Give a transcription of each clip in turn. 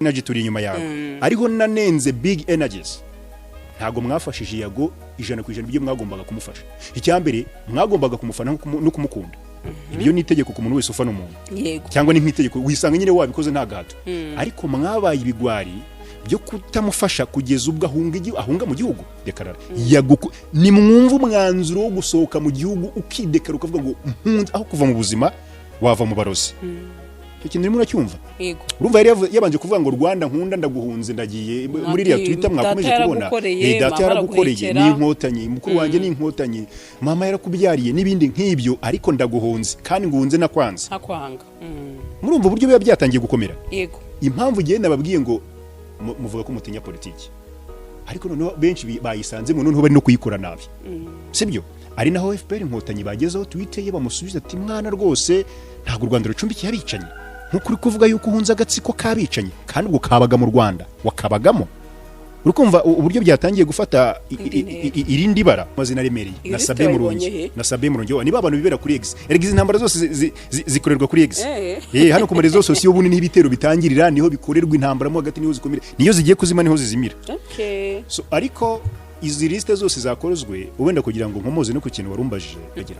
energy turi inyuma yawe ariho nanenze big energies ntago mwafashije Yago 100% ibyo mwagombaga kumufasha icyambere mwagombaga kumufana no kumukunda ibyo ni itegeko ku muntu wese ufana umuntu cyangwa ni nk'itegeko wisanga nyine wabikoze nta gahato ariko mwabaye ibigwari byo kutamufasha kugeza ubwo ahunga mu gihugu dekarara Yago ni mwumva umwanzuro wo gusohoka mu gihugu ukidekara ukavuga ngo aho kuva mu buzima wava mu barozi cyo kintu rimwe uracyumva urumva yabanje kuvuga ngo Rwanda nkunda ndaguhunze ndagiye muri iriya Twitter mwakomeje kubona data yaragukoreye ni inkotanyi mukuru wanjye ni inkotanyi mama yarakubyariye nibindi nk'ibyo ariko ndaguhunze kandi nguhunze nakwanze akwanga murumva uburyo biba byatangiye gukomera yego impamvu giye nababwiye ngo muvuga ko mutinya politiki ariko noneho benshi bayisanze mu noneho bari no kuyikora nabi sibyo ari naho FPR inkotanyi bagezeho Twitter ye bamusubiza ati mwana rwose ntago Rwanda rucumbikiye abicanye nk'ukuri kuvuga yuko uhunze agatsiko kabicanye kandi ubwo kabaga mu Rwanda wakabagamo urukumva uburyo byatangiye gufata irindi bara mazina remereye nasabe murongi ni babana bibera kuri X intambara zose zikorerwa kuri X hano ku marezo sosiyo bunini n'ibitero bitangirira niho bikorerwa intambara mo hagati niho zikomera niyo zigiye kuzima niho zizimira so ariko izi liste zose zakorozwe ubenda kugira ngo nkomoze no ku kintu warumbajije agira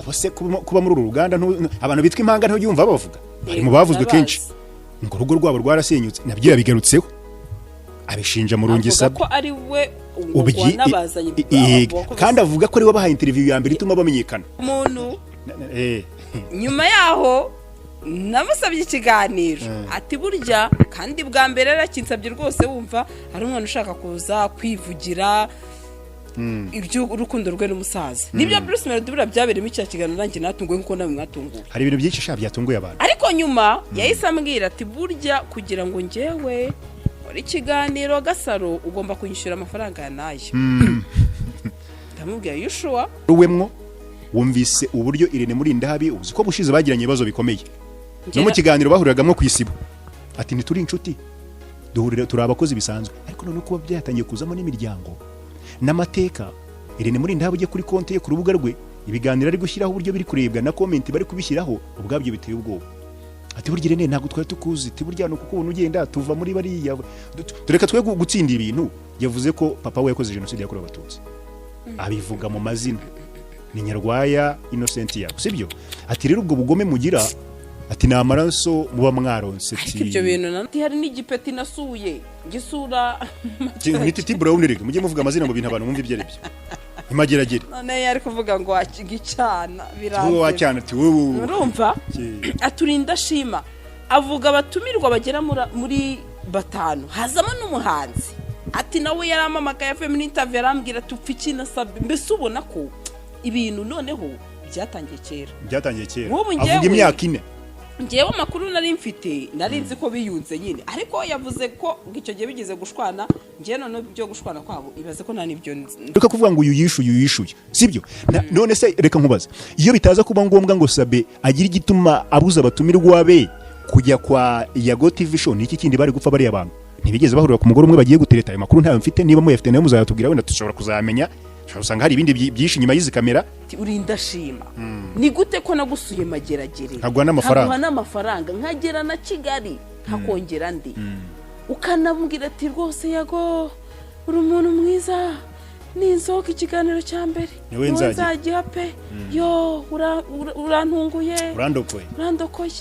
ubose kuba muri uru ruganda abantu bitwa impanga nto yumva bavuga bari mu bavuzwe kenshi ngo rugo rwabo rwarasenyutse nabyo yabigarutseho abishinja murungi sabe ko ari we nabazanye kandi avuga ko ari we bahaye interview ya mbere ituma bamenyekana umuntu nyuma yaho namusabye ikiganiro ati burya kandi bwa mbere arakinsabye rwose wumva ari umwana ushaka kuza kwivugira ibyo urukundo rwe n'umusaza nibyo Bruce Melody bura byaberemo icya kiganiro nanjye natunguye nkuko namwe mwatunguye hari ibintu byinshi sha byatunguye abantu ariko nyuma yahise ambwira ati burya kugira ngo njyewe uri kiganiro Gasaro ugomba kunyishyura amafaranga ya nayo ndamubwiye yushuwa ruwemwo wumvise uburyo Irene muri ndahabi uzi ko bushize bagiranye ibibazo bikomeye no mu kiganiro bahuriragamwe ku isibo ati ntituri inshuti duhurira turi abakozi bisanzwe ariko none kuba byatangiye kuzamo n'imiryango n'amateka Irene muri ndahabi kuri konti ye ku rubuga rwe ibiganiro ari gushyiraho uburyo biri kurebwa na comment bari kubishyiraho ubwabyo biteye ubwoba ati burya Irene ntago twari tukuzi ati burya no kuko ubuntu ugenda tuva muri bariya tureka twe gutsinda ibintu yavuze ko papa we yakoze genocide yakorewe abatutsi abivuga mu mazina ni Nyarwaya Innocent Yago sibyo ati rero ubwo bugome mugira ati namaraso muba mwaronse ati ibyo bintu nanti hari n'igipeti nasuye gisura ni Titi Brown rege mujye muvuga amazina mu bintu abantu bumva ibyerebye imageragere none yari kuvuga ngo akigicana biranze wowe wacyana ati wowe urumva aturinda shima avuga abatumirwa bagera muri batanu hazamo n'umuhanzi ati nawe yaramamagaye FM interview arambwira tupfiki na sabe mbese ubona ko ibintu noneho byatangiye kera avuga imyaka ine ngewe amakuru nari mfite nari nzi ko biyunze nyine ariko yavuze ko icyo gihe bigize gushwana ngewe none byo gushwana kwabo ibaze ko nta nibyo reka kuvuga ngo yishuye sibyo none se reka nkubaza iyo bitaza kuba ngombwa ngo Sabe agira igituma abuza abatumirwa be kujya kwa Yago TV show niki kindi bari gupfa bari abantu ntibigeze bahurira ku mugoro umwe bagiye gutereta ayo makuru ntayo mfite niba muyafite nayo muzayatubwira wenda tushobora kuzamenya usanga hari ibindi byinshi nyuma y'izi kamera urinda shima ni gute ko nagusuye mageragere nkagwa n'amafaranga nkagera na Kigali hakongera ndi ukanabwira ati rwose Yago uri umuntu mwiza ninzoka ikiganiro cya mbere nzagiha pe yo urantunguye urandokoye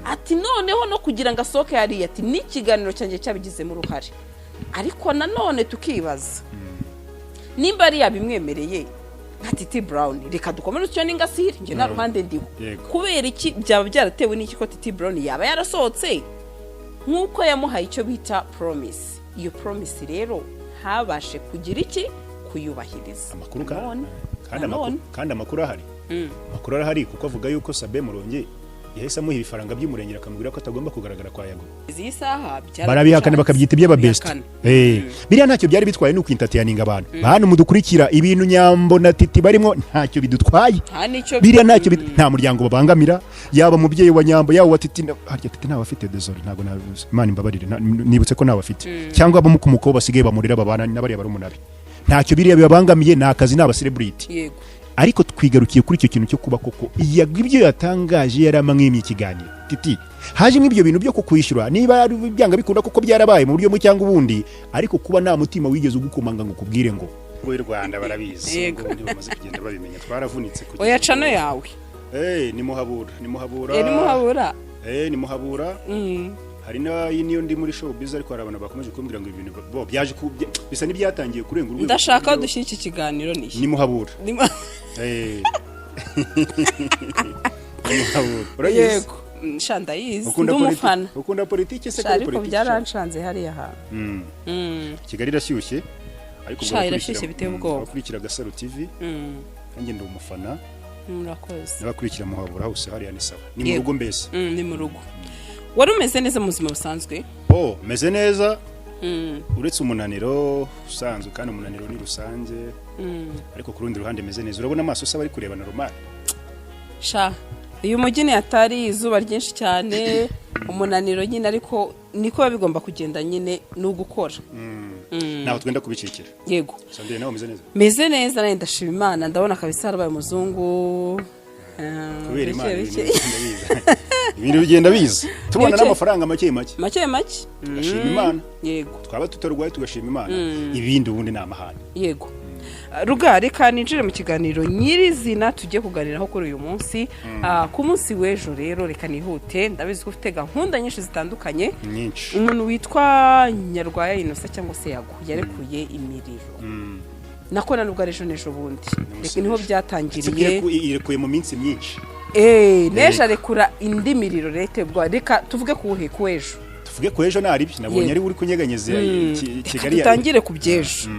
ati noneho no kugira ngo asohoke yari ati n'ikiganiro cyanjye cyabigizemo uruhare ariko nanone tukibaza nimba ari yabimwemereye nka Titi Brown reka dukomere utyo n'ingasire nge na ruhande ndiho kubera iki byaba byaratewe n'iki ko Titi Brown yaba yarasohotse nkuko yamuhaye icyo bita promise iyo promise rero habashe kugira iki kuyubahiriza amakuru kandi amakuru ahari kuko avuga yuko Sabe Murongi yahise amuha ibifaranga by'umurengera akamubwira ko atagomba kugaragara kwa Yago izi saha barabihakana bakabyita iby'ababest biriya ntacyo byari bitwaye nuko intatiyaninga abantu bantu mudukurikira ibintu Nyambo na Titi barimo ntacyo bidutwaye biriya ntacyo nta muryango babangamira yaba mubyeyi wa Nyambo yawo wa Titi harya Titi nawe afite desori ntago Imana imbabarire nibutse ko nawe afite cyangwa abamukumuko basigaye bamurira babana n'abari barumunabi ntacyo biriya bibabangamiye nakazi n'aba celebrity yego ariko twigarukiye kuri icyo kintu cyo kuba koko Yago ibyo yatangaje yaramwimye ikiganiro titi haje nk'ibyo bintu byo kukwishyura niba byanga bikunda koko byarabaye mu buryo mu cyangwa ubundi ariko kuba nta mutima wigeze ugukomanga ngo kubwire ngo u Rwanda barabizi ngo bamaze kugenda babimenya twaravunitse kugeza oya cano yawe ni muhabura ni muhabura ni muhabura hari niyo ndi muri show biz ariko harabana bakomeje kumbwira ngo ibintu bo byaje bisa n'ibyatangiye kurenga urwego ndashaka dushyira iki kiganiro ni muhabura muhabura yego shanda yizi ndumufana ukunda politiki se kuri politiki byaranshanze hariya ha Kigali irashyushye ariko irashyushye biteye ubwoba bakurikira Gasaro TV kandi ndi umufana murakoze n'abakurikira muhabura hose hariya ni sawa ni mu rugo mbese ni mu rugo wari umeze neza mu buzima busanzwe meze neza uretse umunaniro usanzwe kandi umunaniro ni rusange ariko ku rundi ruhande meze neza urabona amaso se bari kureba normal uyu mujyi atari izuba ryinshi cyane umunaniro nyine ariko niko bigomba kugenda nyine no gukora naho twenda kubicikira yego Sandrine nawe meze neza meze neza nayo ndashima Imana ndabona kabisa harabaye umuzungu kubera Imana ibintu bigenda biza tubona n'amafaranga make tugashima Imana yego twaba tutarwaye tugashima Imana ibindi ubundi ni amahane yego Rugari kaninjire mu kiganiro nyirizina tujye kuganiraho kuri uyu munsi ku munsi w'ejo rero reka nihute ndabizi ko ufite gahunda nyinshi zitandukanye umuntu witwa Nyarwaya Innocent cyangwa se Yago yarekuye imiriro nakona nubwo ari ejo n'ejo bundi reka niho byatangiriye irekuye mu minsi myinshi neje arekura indi miriro reka tuvuge kuhe kuejo tuvuge kuejo nari nabonye ari uri kunyeganyeza Kigali tutangire ku byejo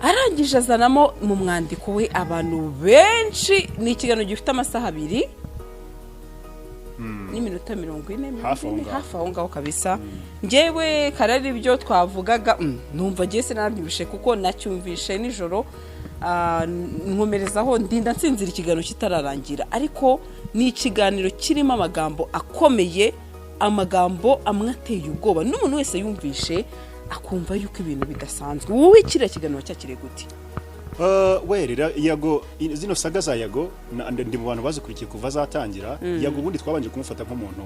arangije azanamo mu mwandiko we abantu benshi ni ikiganiro gifite amasaha 2 n'iminota 40 hafi aho ngaho kabisa ngewe karari ibyo twavugaga numva giye sinabyumvishe kuko nacyumvishe nijoro nkomerezaho ndinda nsinzira ikiganiro kitararangira ariko ni ikiganiro kirimo amagambo akomeye amagambo amwe ateye ubwoba n'umuntu wese yumvishe akumva yuko ibintu bidasanzwe wowe kira kiganiro cyakire gute werera Yago zino saga za Yago ndi mu bantu bazikurikiye kuva zatangira Yago ubundi twabanje kumufata nk'umuntu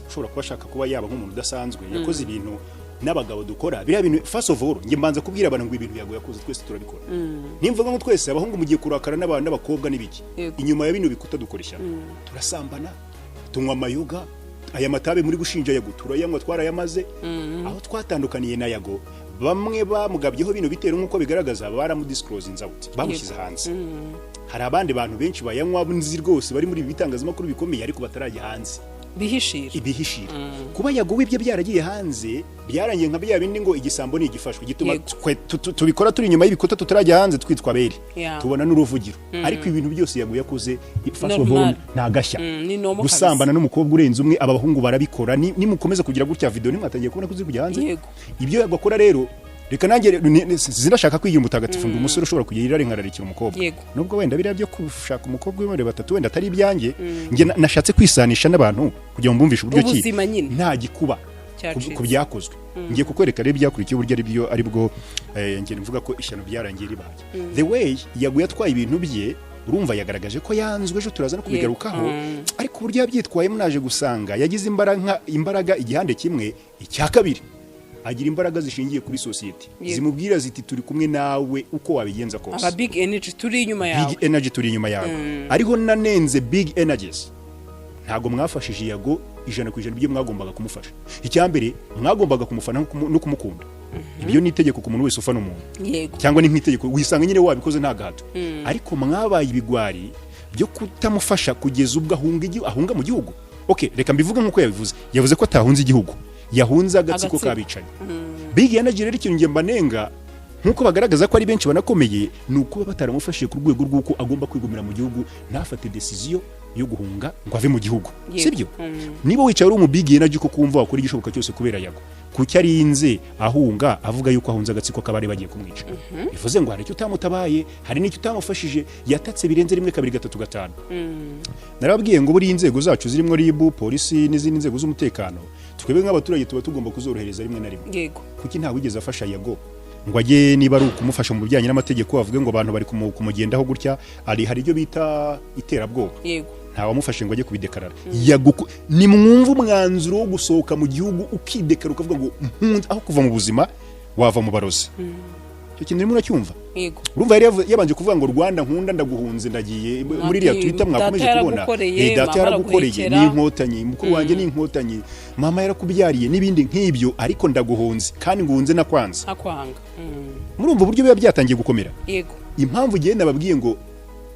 ushobora kuba ashaka kuba yaba nk'umuntu udasanzwe yakoze ibintu n'abagabo dukora biriya bintu first of all nge mbanza kubwira abantu ngo ibintu Yago yakoze twese turabikora nimvuga ngo twese abahungu mugiye kurakara n'abana n'abakobwa n'ibiki inyuma ya bino bikuta dukoresha turasambana tunywa amayoga aya matabe muri gushinja Yago turayamwa twarayamaze aho twatandukaniye na Yago bamwe bamugabyeho bino bitero nkuko bigaragaza baramudisclose inzawuti bamushyize hanze hari abandi bantu benshi bayanywa bunzi rwose bari muri bitangazamakuru bikomeye ariko batarajya hanze ibihishira kuba Yago wibye byaragiye hanze byarangiye nka bya bindi ngo igisambo ni igifashwe gituma tubikora turi inyuma y'ibikuta tutarajya hanze twitwa beri tubona n'uruvugiro ariko ibintu byose Yago yakoze ifashwe ntagashya gusambana n'umukobwa urenze umwe abahungu barabikora nimukomeza kugira gutya video nimwatangiye kubona kuzi kujya hanze ibyo Yago akora rero reka nanjye zirashaka kwigira umutagatifu ngo umusore ushobora kugira irari nkararikira umukobwa nubwo wenda biriya byo kushaka umukobwa w'imare batatu wenda atari ibyanjye nge nashatse kwisanisha n'abantu kugira ngo mbumvishe uburyo ki nta gikuba ku byakozwe ngiye kukwereka rero byakurikiye uburyo ari bwo nge mvuga ko ishyano byarangiye ribaye the way Yago yatwaye ibintu bye urumva yagaragaje ko yanzwe ejo turaza no kubigarukaho ariko uburyo yabyitwayemo naje gusanga yagize imbaraga igihande kimwe icya kabiri agira imbaraga zishingiye kuri society zimubwira ziti turi kumwe nawe uko wabigenza kose aba big energy turi inyuma yawe ariho nanenze big energies ntago mwafashije Yago 100% ibyo mwagombaga kumufasha icyambere mwagombaga kumufana no kumukunda ibyo ni itegeko ku muntu wese ufana umuntu cyangwa ni nk'itegeko wisanga nyine wabikoze nta gahato ariko mwabaye ibigwari byo kutamufasha kugeza ubwo ahunga mu gihugu reka mbivuga nkuko yavuze ko atahunze igihugu yahunza agatsiko kabicanye big energy rero ikintu nge mbanenga nkuko bagaragaza ko ari benshi banakomeye nuko bataramufashije ku rwego rw'uko agomba kwigumira mu gihugu ntafate decision yo guhunga ngo ave mu gihugu sibyo niba wicaye uri mu big energy ko kumva wakora igishoboka cyose kubera Yago kuki arinze ahunga avuga yuko ahunza agatsiko kabari bagiye kumwica bivuze ngo hari icyo utamutabaye hari n'icyo utamufashije yatatse birenze 1 2 3 5 narabwiye ngo buri inzego zacu zirimo RIB polisi n'izindi nzego z'umutekano twebwe nk'abaturage tuba tugomba kuzorohereza rimwe na rimwe yego kuki nta wigeze afasha Yago ngo ajye niba ari ukumufasha mu bijyanye n'amategeko avuge ngo abantu bari kumugendaho gutya hari ibyo bita iterabwoba. Yego. Nta wamufashe ngo ajye kubidekarara. Ni mwumva umwanzuro wo gusohoka mu gihugu ukidekara ukavuga ngo aho kuva mu buzima wava mu barozi. Cyo kintu rimwe uracyumva. Yego. Urumva yari yabanje kuvuga ngo Rwanda nkunda ndaguhunze ndagiye muri iriya Twitter mwakomeje kubona. Data yaragukoreye ni inkotanyi mukuru wanjye ni inkotanyi mama yarakubyariye nibindi nk'ibyo ariko ndaguhunze kandi nguhunze nakwanza. Akwanga. Murumva uburyo biba byatangiye gukomera. Yego. Impamvu giye nababwiye ngo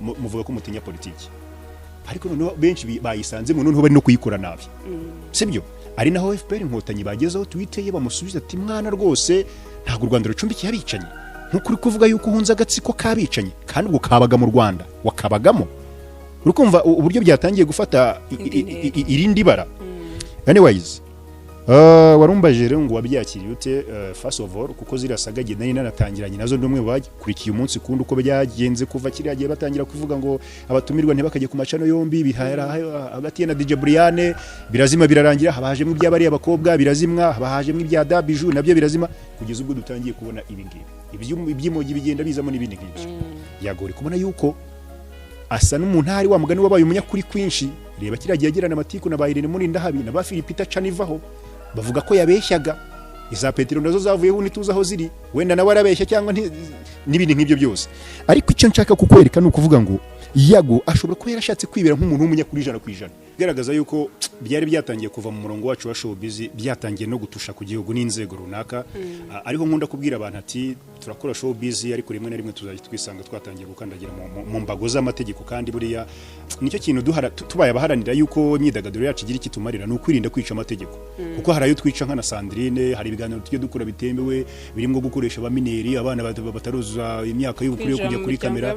muvuga ko mutinya politiki. Ariko noneho benshi bayisanze mu noneho bari no kuyikora nabi. Sibyo? Ari naho FPR inkotanyi bagezeho Twitter ye bamusubiza ati mwana rwose ntago u Rwanda rucumbikiye abicanye. Nk'ukuri kuvuga yuko uhunze agatsiko kabicanye kandi ubwo kabaga mu Rwanda wakabagamo. Urukumva uburyo byatangiye gufata irindi bara. Anyways, warumbaje rero ngo wabyakiriye ute first of all kuko zirasaga nari nanatangiranye nazo ndumwe bakurikiye umunsi kundi uko byagenze kuva kiriya gihe batangira kuvuga ngo abatumirwa ntibakaje ku macano yombi bihara hagati na DJ Brianne birazima birarangira habajemo iby'abari abakobwa birazimwa habajemo ibya Dabiju nabyo birazima kugeza ubwo dutangiye kubona ibingibi iby'imogi bigenda bizamo n'ibindi nk'ibyo. Yago uri kubona yuko asa n'umuntu hari wa mugani wabaye umunyakuri kwinshi reba kiriya gihe agirana amatiku na ba Irene muri ndahabi na ba Philipita canivaho bavuga ko yabeshyaga iza Petero nazo zavuyeho nituza aho ziri wenda nawe arabeshya cyangwa n'ibindi nk'ibyo byose. Ariko icyo nshaka kukwereka ni ukuvuga ngo Yago ashobora kuba yarashatse kwibera nk'umuntu w'umunyakuri 100%. Garagaza yuko byari byatangiye kuva mu murongo wacu wa showbiz byatangiye no gutusha ku gihugu n'inzego runaka. Ariho nkunda kubwira abantu ati turakora showbiz ariko rimwe na rimwe tuzajya twisanga twatangiye gukandagira mu mbago z'amategeko kandi buriya nicyo kintu tubaye abaharanira yuko imyidagaduro yacu igira ikitumarira ni ukwirinda kwica amategeko. Kuko hari ayo twica nka na Sandrine hari ibiganiro tujye dukora bitemewe birimo gukoresha abamineri abana bataruza imyaka y'ubukuru yo kujya kuri kamera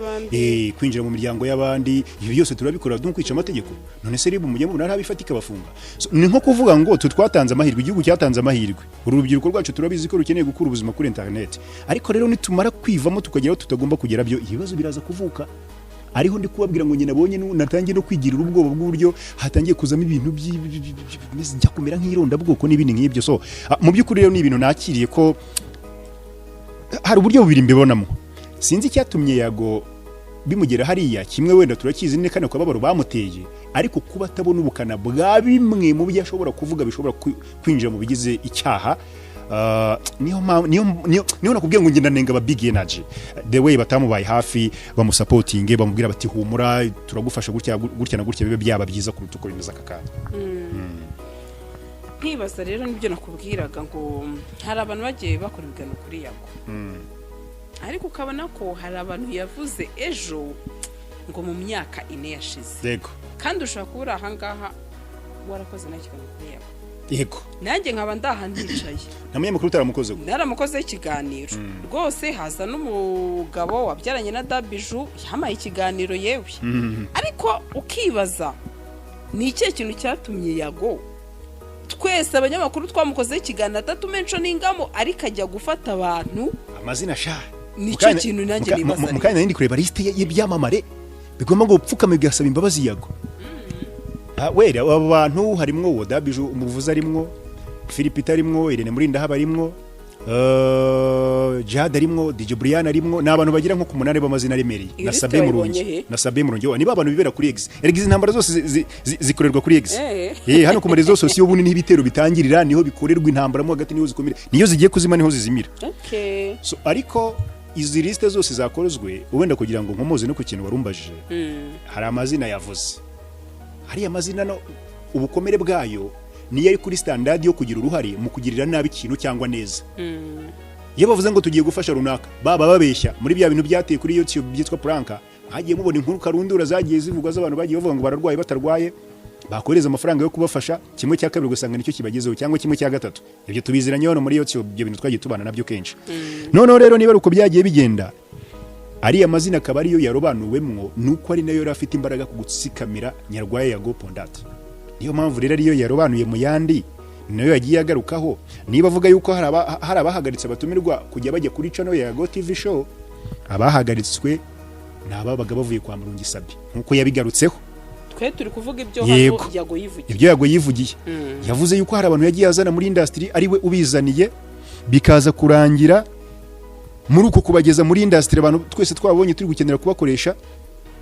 kwinjira mu miryango y'abandi ibyo byose turabikora no kwica amategeko. None se ribu mujye mubona ntabifatika bafunga. Ni nko kuvuga ngo twatanze amahirwe igihugu cyatanze amahirwe urubyiruko rwacu turabizi ko rukeneye gukura ubuzima kuri internet ariko rero nitumara kwivamo tukageraho tutagomba kugera byo ibibazo biraza kuvuka. Ariho ndi kubabwira ngo nyine nabonye natangiye no kwigirira ubwoba bw'uburyo hatangiye kuzamo ibintu bijya kumera nk'ironda bwoko n'ibindi nk'ibyo. So mu by'ukuri rero ni ibintu nakiriye ko hari uburyo bubiri mbibonamo. Sinzi icyatumye Yago bimugera hariya kimwe wenda turakizi ne kana kwababaro bamuteye ariko kuba atabona ubukana bwa bimwe mu byo ashobora kuvuga bishobora kwinjira mu bigize icyaha. Niyo nakubwiye ngo ngenda Ndenga ba big energy the way batamubaye hafi bamusupporting bamubwira bati humura turagufasha gutya na gutya bibe byaba byiza kuruta uko bimeze akakanya. Ntibaza rero nibyo nakubwiraga ngo hari abantu bagiye bakora ibigano kuri Yago ariko ukabona ko hari abantu yavuze ejo ngo mu myaka 4 yashize. Yego. Kandi ushaka kubura ahangaha warakoze nakigano kuri Yago. Yego. Nanjye nkaba ndahandicaye. Namenye makuru taramukoze. Naramukoze ikiganiro. Rwose haza n'umugabo wabyaranye na Dabiju yamaye ikiganiro yewe. Ariko ukibaza ni iki kintu cyatumye Yago twese abanyamakuru twamukoze ikiganiro atatumenco n'ingamo ariko ajya gufata abantu amazina sha. Nicyo kintu nanjye nibaza. Mukanya nindi kureba liste y'ibyamamare bigomba ngo upfukame gasaba imbabazi Yago. Wera abo bantu harimwo Dabiju umuvuza arimwo Philipita arimwo Irene muri ndahaba arimwo Djihad arimwo DJ Brianne arimwo n'abantu bagira nko ku 8 b'amazina remereye na Sabe Murungi niba abantu bibera kuri X intambara zose zikorerwa kuri X hano ku marezo sosiyo bunini n'ibitero bitangirira niho bikorerwa intambara mo hagati niho zikomera niyo zigiye kuzima niho zizimira. So ariko izi liste zose zakorozwe ubenda kugira ngo nkomoze no ku kintu warumbajije hari amazina yavuze hari amazina no ubukomere bwayo niyo ari kuri standard yo kugira uruhare mu kugirira nabi ikintu cyangwa neza. Iyo bavuze ngo tugiye gufasha runaka baba babeshya muri bya bintu byateye kuri YouTube byitwa pranka hagiye mubona inkuru karundura zagiye zivugwa z'abantu bagiye bavuga ngo bararwaye batarwaye bakoreza amafaranga yo kubafasha kimwe cya kabiri gusanga nicyo kibagezeho cyangwa kimwe cya gatatu ibyo tubiziranye hano muri YouTube ibyo bintu twagiye tubana nabyo kenshi. None rero niba uko byagiye bigenda ari amazina akaba ariyo yarobanuwemwo nuko ari nayo yarafite imbaraga ku gutsikamira Nyarwaya Yago Pondate. Niyo mpamvu rero ariyo yarobanuye mu yandi nayo yagiye agarukaho niba avuga yuko hari abahagaritse abatumirwa kujya bajya kuri channel ya Yago TV show abahagaritswe nababaga bavuye kwa Murungi Sabi nkuko yabigarutseho. Twe turi kuvuga ibyo hano Yago yivugiye. Ibyo Yago yivugiye yavuze yuko hari abantu yagiye azana muri industry ari we ubizaniye bikaza kurangira muri uko kubageza muri industry abantu twese twabonye turi gukenera kubakoresha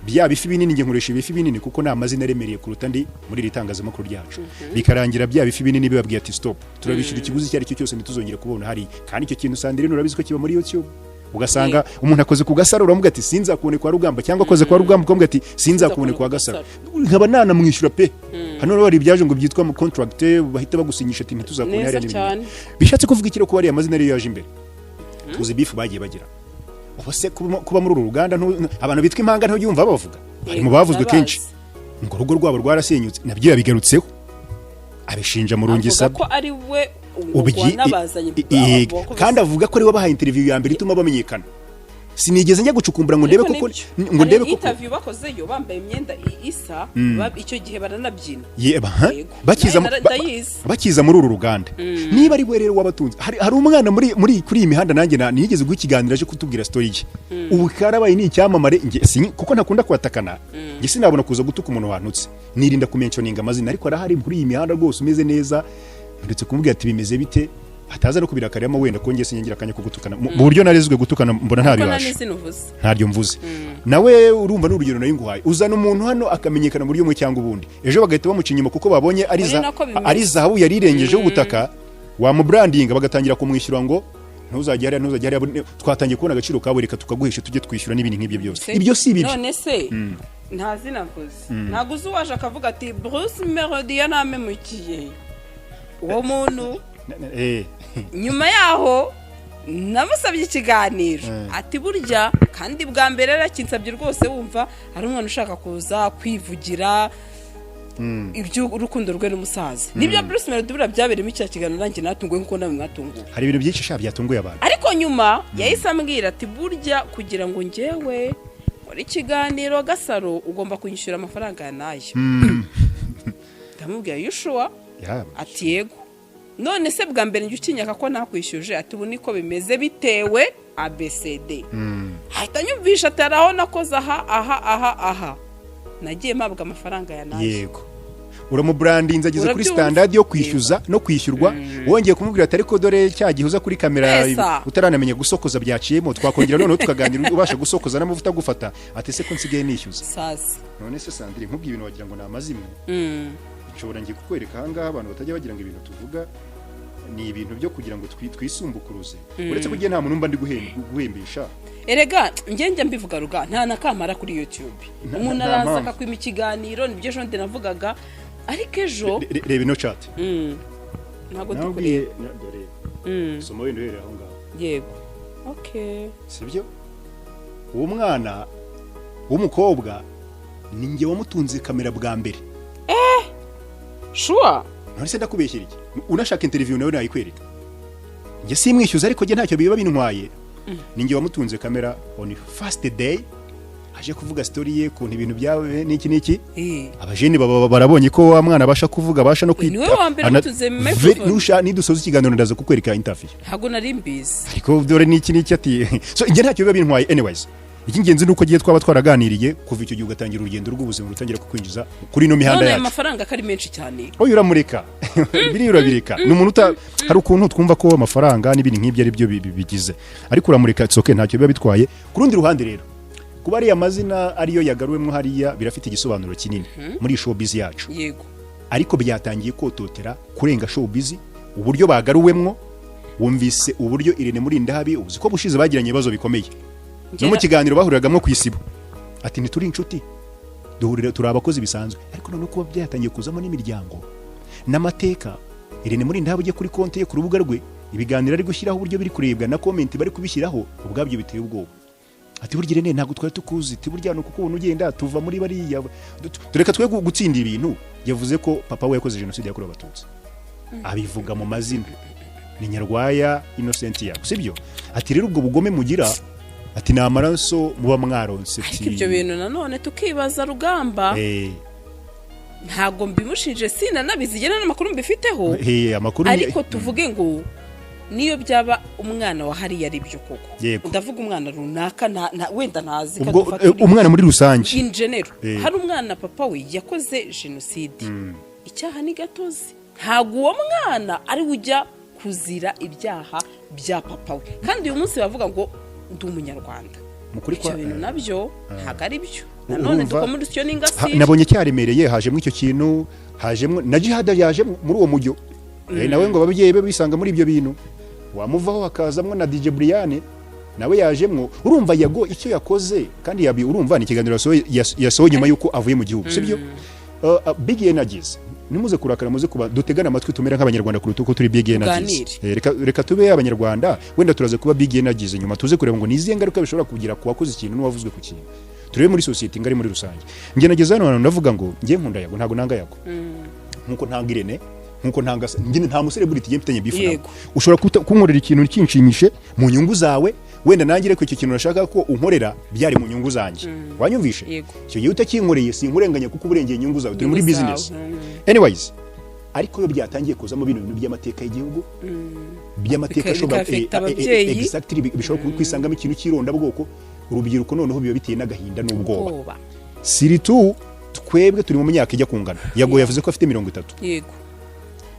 bya bifi binini, nge nkoresha ibifi binini kuko nta mazina aremereye kuruta ndi muri ritangazamakuru ryacu. Bikarangira bya bifi binini bibabwiye ati stop, turabishira ikiguzi cyari cyo cyose ntituzongera kubona hari. Kandi icyo kintu Sandrine urabizi ko kiba muri YouTube. Ugasanga umuntu akoze ku Gasaro uramuga ati sinza kubone kwa Rugamba, cyangwa akoze kwa Rugamba ukamuga ati sinza kubone kwa Gasaro. Nkaba nana mwishyura pe. Hano rero ibyaje ngo byitwa mu contract bahita bagusinyisha ati ntituzakubona hari n'ibindi. Bishatse kuvuga ikiro ko bari amazina ari yaje imbere. Tuzi bifu bagiye bagira. Ubose kuba muri uru ruganda abantu bitwa impanga nto yumva bavuga. Bari mu bavuzwe kenshi. Ngo rugo rwabo rwarasenyutse nabyo yabigarutseho. Abishinja mu rungisaba. Ko ari we kandi avuga ko ari we bahaye interview ya mbere ituma bamenyekana. Sinigeze njya gucukumbura ngo ndebe koko ngo ndebe koko interview bakozeyo bambaye imyenda isa icyo gihe baranabyina. Bakiza muri uru ruganda. Niba ari we rero wabatunze hari umwana muri kuri iyi mihanda nanjye nigeze guha ikiganiro aje kutubwira story ye. Ubu karabaye ni icyamamare kuko ntakunda kwatakana. Nge sinabona kuza gutuka umuntu wantutse. Nirinda kumentioninga amazina ariko arahari muri iyi mihanda rwose umeze neza. Ndetse kumubwira ati bimeze bite ataza no kubirakariyamo wenda ko ngiye singira kanya ko gutukana mu buryo narezwe gutukana mbona nta bibasha ntaryo mvuze nawe urumva n'urugero nayo nguhaye uzana umuntu hano akamenyekana muri yo cyangwa ubundi ejo bagahita bamucinyuma kuko babonye ari zahabu yarirengeje ubutaka wa mu branding bagatangira kumwishyura ngo ntuzajya twatangiye kubona agaciro kawe reka tukaguhisha tujye twishyura n'ibindi nk'ibyo byose ibyo si bibi none se ntazi navuze naguze uwaje akavuga ati Bruce Melody yanamemukiye uwo muntu nyuma yaho namusabye ikiganiro ati burya kandi bwa mbere arakinsabye rwose wumva hari umwana ushaka kuza kwivugira ibyo urukundo rwe n'umusaza nibyo Bruce Melody bura byaberemo icya kiganiro nanjye natunguye nkuko nawe mwatunguye hari ibintu byinshi sha byatunguye abantu ariko nyuma yahise ambwira ati burya kugira ngo njyewe muri kiganiro Gasaro ugomba kunyishyura amafaranga ya nayo ndamubwira yushuwa ati yego none se bwa mbere njye ukinyaka ko nakwishyuje ati ubu niko bimeze bitewe ABCD hahita nyumvisha ati araho nakoze aha nagiye mpabwa amafaranga ya nayo yego uramubrandinze ageze kuri standard yo kwishyuza no kwishyurwa wongeye kumubwira ati ariko dore cyagihuza kuri kamera utaranamenye gusokoza byaciyemo twakongera none tukaganira ubasha gusokoza n'amavuta gufata ati se ko nsigaye nishyuza sasa none se Sandrine nkubwiye ibintu wagira ngo namazimwe nshobora ngiye kukwereka ahangaha abantu batajya bagira ngo ibintu tuvuga ni ibintu byo kugira ngo twisumbukuruze uretse ko nta muntu mba ndi guhembesha erega njye mbivuga ruga nta nakamara kuri YouTube umuntu araza akakwima ikiganiro nibyo jonde navugaga ariko ejo reba ino chat ntago tukuriye somo wenda uhereye aho ngaho yego okay sibyo uwo mwana w'umukobwa ni njye wamutunze kamera bwa mbere sure none se ndakubeshyira iki unashaka interview nawe nayikwereka njye simwishyuza ariko njye ntacyo biba bintwaye ninjye wamutunze kamera on first day aje kuvuga story ye kuntu ibintu byawe niki abajeni barabonye ko wa mwana abasha kuvuga abasha no kwita niwe wa mbere mutunze microphone nidusoza ikiganiro ndaza kukwereka interview hago nari mbizi ariko dore niki ati so njye ntacyo biba bintwaye anyways ikingenzi nuko giye twaba twaraganiriye kuva icyo gihe ugatangira urugendo rw'ubuzima rutangira kukwinjiza kuri no mihanda yacu amafaranga kari menshi cyane oyo uramureka birika ni umuntu hari ukuntu twumva ko amafaranga n'ibindi nk'ibyo ari byo bigize ariko uramureka tsoke ntacyo biba bitwaye ku rundi ruhande rero kuba ari amazina ariyo yagaruwemo hariya birafite igisobanuro kinini muri showbiz yacu yego ariko byatangiye kototera kurenga showbiz uburyo bagaruwemo wumvise uburyo Irene muri Ndahabi uzi ko bushize bagiranye ibibazo bikomeye no mu kiganiro bahuriragamwe ku isibo ati ntituri inshuti duhurira turi abakozi bisanzwe ariko none kuba byatangiye kuzamo n'imiryango n'amateka Irene muri Ndahabi ujye kuri konti ye ku rubuga rwe ibiganiro ari gushyiraho uburyo biri kurebwa na comment bari kubishyiraho ubwabyo biteye ubwoba ati burya Irene ntago twari tukuzi ati burya no kuko ugenda tuva muri bariya tureka twe gutsinda ibintu yavuze ko papa we yakoze jenoside yakorewe abatutsi abivuga mu mazina ni Nyarwaya Innocent Yago sibyo ati rero ubwo bugome mugira ati na amaraso muba mwaronse ibyo bintu nanone tukibaza rugamba ntago mbimushinje sina nabizigena n'amakuru mbifiteho ariko tuvuge ngo niyo byaba umwana wa hari yari byo koko ndavuga umwana runaka wenda ntazi umwana muri rusange in general hari umwana papa we yakoze jenoside icyaha ni gatozi ntago uwo mwana ari ujya kuzira ibyaha bya papa we kandi uyu munsi bavuga ngo ndi umunyarwanda mukuri icyo bintu nabyo ntabwo ari byo Urumva, nanone dukomere icyo n'ingasire nabonye cyaremereye hajemo icyo kintu hajemo na Djihad yaje muri uwo mujyo nawe ngo ababyeyi be bisanga muri ibyo bintu wamuvaho hakazamwo na DJ Brianne nawe yajemwo urumva Yago icyo yakoze kandi urumva ni ikiganiro yasohoye nyuma yuko avuye mu gihugu sibyo big energies nimuze kurakara muze kuba dutegana amatwi tumera nk'abanyarwanda kuruta uko turi big energies reka tube abanyarwanda wenda turaze kuba big energies nyuma tuze kureba ngo niziye ngaruka bishobora kugira ku wakoze ikintu n'uwavuzwe ku kintu turebe muri society ngari muri rusange nge nageze hano ndavuga ngo ngiye nkunda Yago ntago nanga Yago nkuko ntanga Irene nkuko ntanga ngine nta muselebrity ngiye mfitanye bifuna ushobora kunkorera ikintu kinshimishe mu nyungu zawe wenda nangire ko icyo kintu nashaka ko unkorera byari mu nyungu zanjye wanyumvishe icyo gihe utakinkoreye sinkurenganya kuko uburengeye inyungu zawe turi muri business anyways ariko yo byatangiye kuzamo bintu by'amateka y'igihugu by'amateka ashobora exactly bishobora kwisangamo ikintu kironda bwoko urubyiruko noneho biba biteye n'agahinda n'ubwoba siritu twebwe turi mu myaka ijya kungana Yago yavuze ko afite 30 yego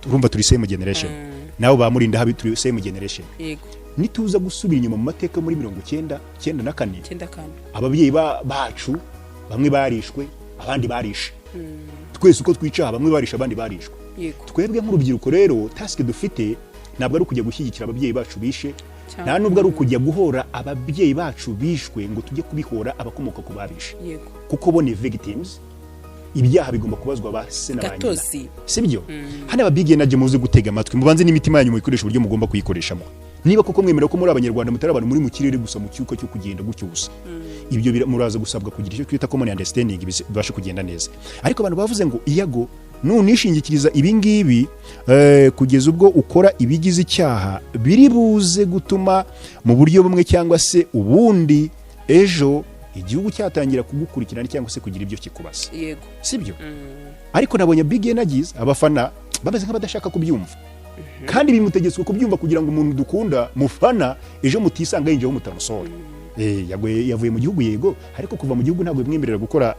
urumva turi same generation nawo bamurinda habi turi same generation yego nituza gusubira inyuma mu mateka muri 94 ababyeyi bacu bamwe barishwe abandi barishe twese uko twicaha bamwe barisha abandi barishwe twebwe nk'urubyiruko rero task dufite ntabwo ari ukujya gushyigikira ababyeyi bacu bishe nta nubwo ari ukujya guhora ababyeyi bacu bishwe ngo tujye kubihora abakomoka ku babishe kuko bo ni victims ibyaha bigomba kubazwa abase n'abanyina sibyo hano ababig energy muze gutega amatwi mubanze n'imitima yanyu muyikoresha uburyo mugomba kuyikoreshamo niba koko mwemera ko muri abanyarwanda mutari abantu muri mu kirere gusa mu cyuko cyo kugenda gutyo gusa ibyo muraza gusabwa kugira icyo twita common understanding bibashe kugenda neza ariko abantu bavuze ngo Yago nunishingikiriza ibingibi kugeza ubwo ukora ibigize icyaha biri buze gutuma mu buryo bumwe cyangwa se ubundi ejo igihugu cyatangira kugukurikirana cyangwa se kugira ibyo kikubasa yego sibyo ariko nabonye big energies abafana bameze nk'abadashaka kubyumva kandi bimutegetswe kubyumva kugira ngo umuntu dukunda mufana ejo mutisanga yinjeho mutamusora Yago yavuye mu gihugu yego ariko kuva mu gihugu ntabwo bimwemerera gukora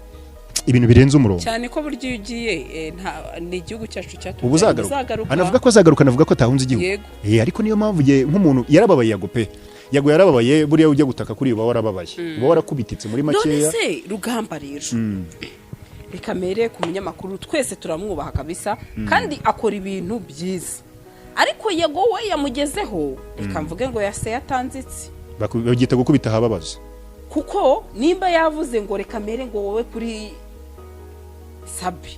ibintu birenze umurongo cyane ko buryo ugiye ni igihugu cyacu cyatuje uzagaruka anavuga ko azagaruka anavuga ko atahunze igihugu ariko niyo mpamvu nk'umuntu yarababaye Yago pe Yago yarababaye buriya ujya gutaka kuri uba warababaye uba warakubititse muri makeya none se rugamba rero Kamere ku munyamakuru twese turamwubaha kabisa kandi akora ibintu byiza ariko Yago we yamugezeho reka mvuge ngo yatanzitse bagita gukubita hababaza kuko nimba yavuze ngo Kamere ngo wowe kuri sabi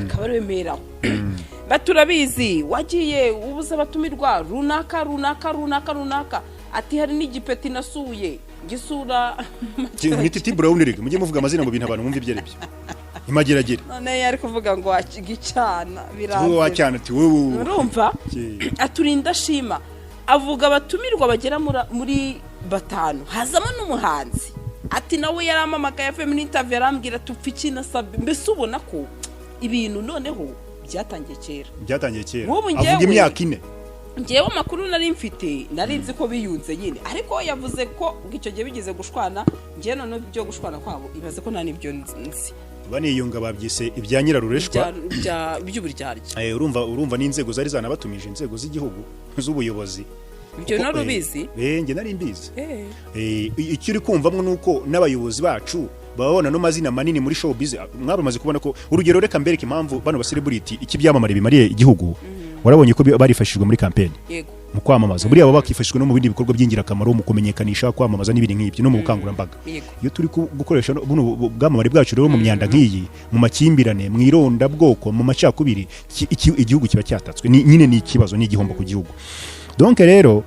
kabari wemeraho baturabizi wagiye ubuza batumirwa runaka ati hari n'igipeti nasuye gisura Titi Brown rege mujye muvuga amazina ngo bintu abantu mwumva ibyo aribyo imageragere none yari kuvuga ngo gicana biranze wowe wacyana ati wowe urumva aturinda shima avuga abatumirwa bagera muri batanu hazamo n'umuhanzi ati nawe yaramamagaye FM interview arambwira tupfiki na sabi mbese ubona ko ibintu noneho byatangiye kera avuga imyaka 4 ngewe amakuru nari mfite narinzi ko biyunze nyine ariko yavuze ko icyo gihe bigeze gushwana ngiye none byo gushwana kwabo ibaze ko nta nibyo nzi baniyunga babyise ibya nyirarureshwa by'uburyarya urumva n'inzego zari zanabatumije inzego z'igihugu z'ubuyobozi ibyo narubizi nge nari mbizi icyo uri kumvamwe nuko n'abayobozi bacu babona no mazina manini muri showbiz mwabamaze kubona ko urugero reka mbereke impamvu bano ba celebrity iki byamamare bimariye igihugu warabonye ko barifashijwe muri campaign yego mu kwamamaza buriya baba bakifashishwa no mu bindi bikorwa by'ingirakamaro mu kumenyekanisha kwamamaza n'ibindi nk'ibyo no mu bukangurambaga iyo turi gukoresha buno bwamamare bwacu rero mu myanda nk'iyi mu makimbirane mu ironda bwoko mu macakubiri igihugu kiba cyatatswe nyine ni ikibazo ni igihombo ku gihugu donc rero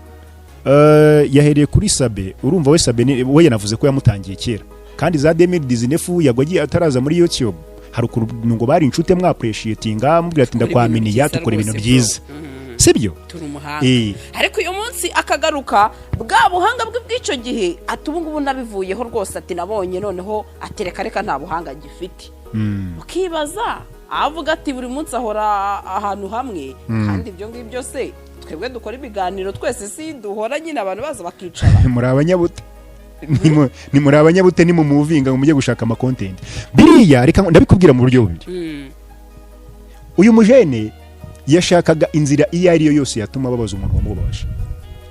yahereye kuri Sabe urumva we Sabe we yanavuze ko yamutangiye kera kandi za 2019 yagogiye ataraza muri YouTube hari ngo bari inshuti mwa appreciatinga mubwira ati ndakwaminiya tukora ibintu byiza sibyo turi umuhanga ariko uyu munsi akagaruka bwa buhanga bw'icyo gihe atubungubu nabivuyeho rwose ati nabonye noneho atereka reka nta buhanga gifite ukibaza avuga ati buri munsi ahora ahantu hamwe kandi ibyo ngibyo se twebwe dukora ibiganiro twese si duhora nyine abantu baza bakicara muri abanyabute ni muri abanyabute ni mu muvinga ngo mujye gushaka ama content biriya reka ndabikubwira mu buryo bubiri uyu mujene yashakaga inzira iyo ari yo yose yatuma babaza umuntu wamubabaje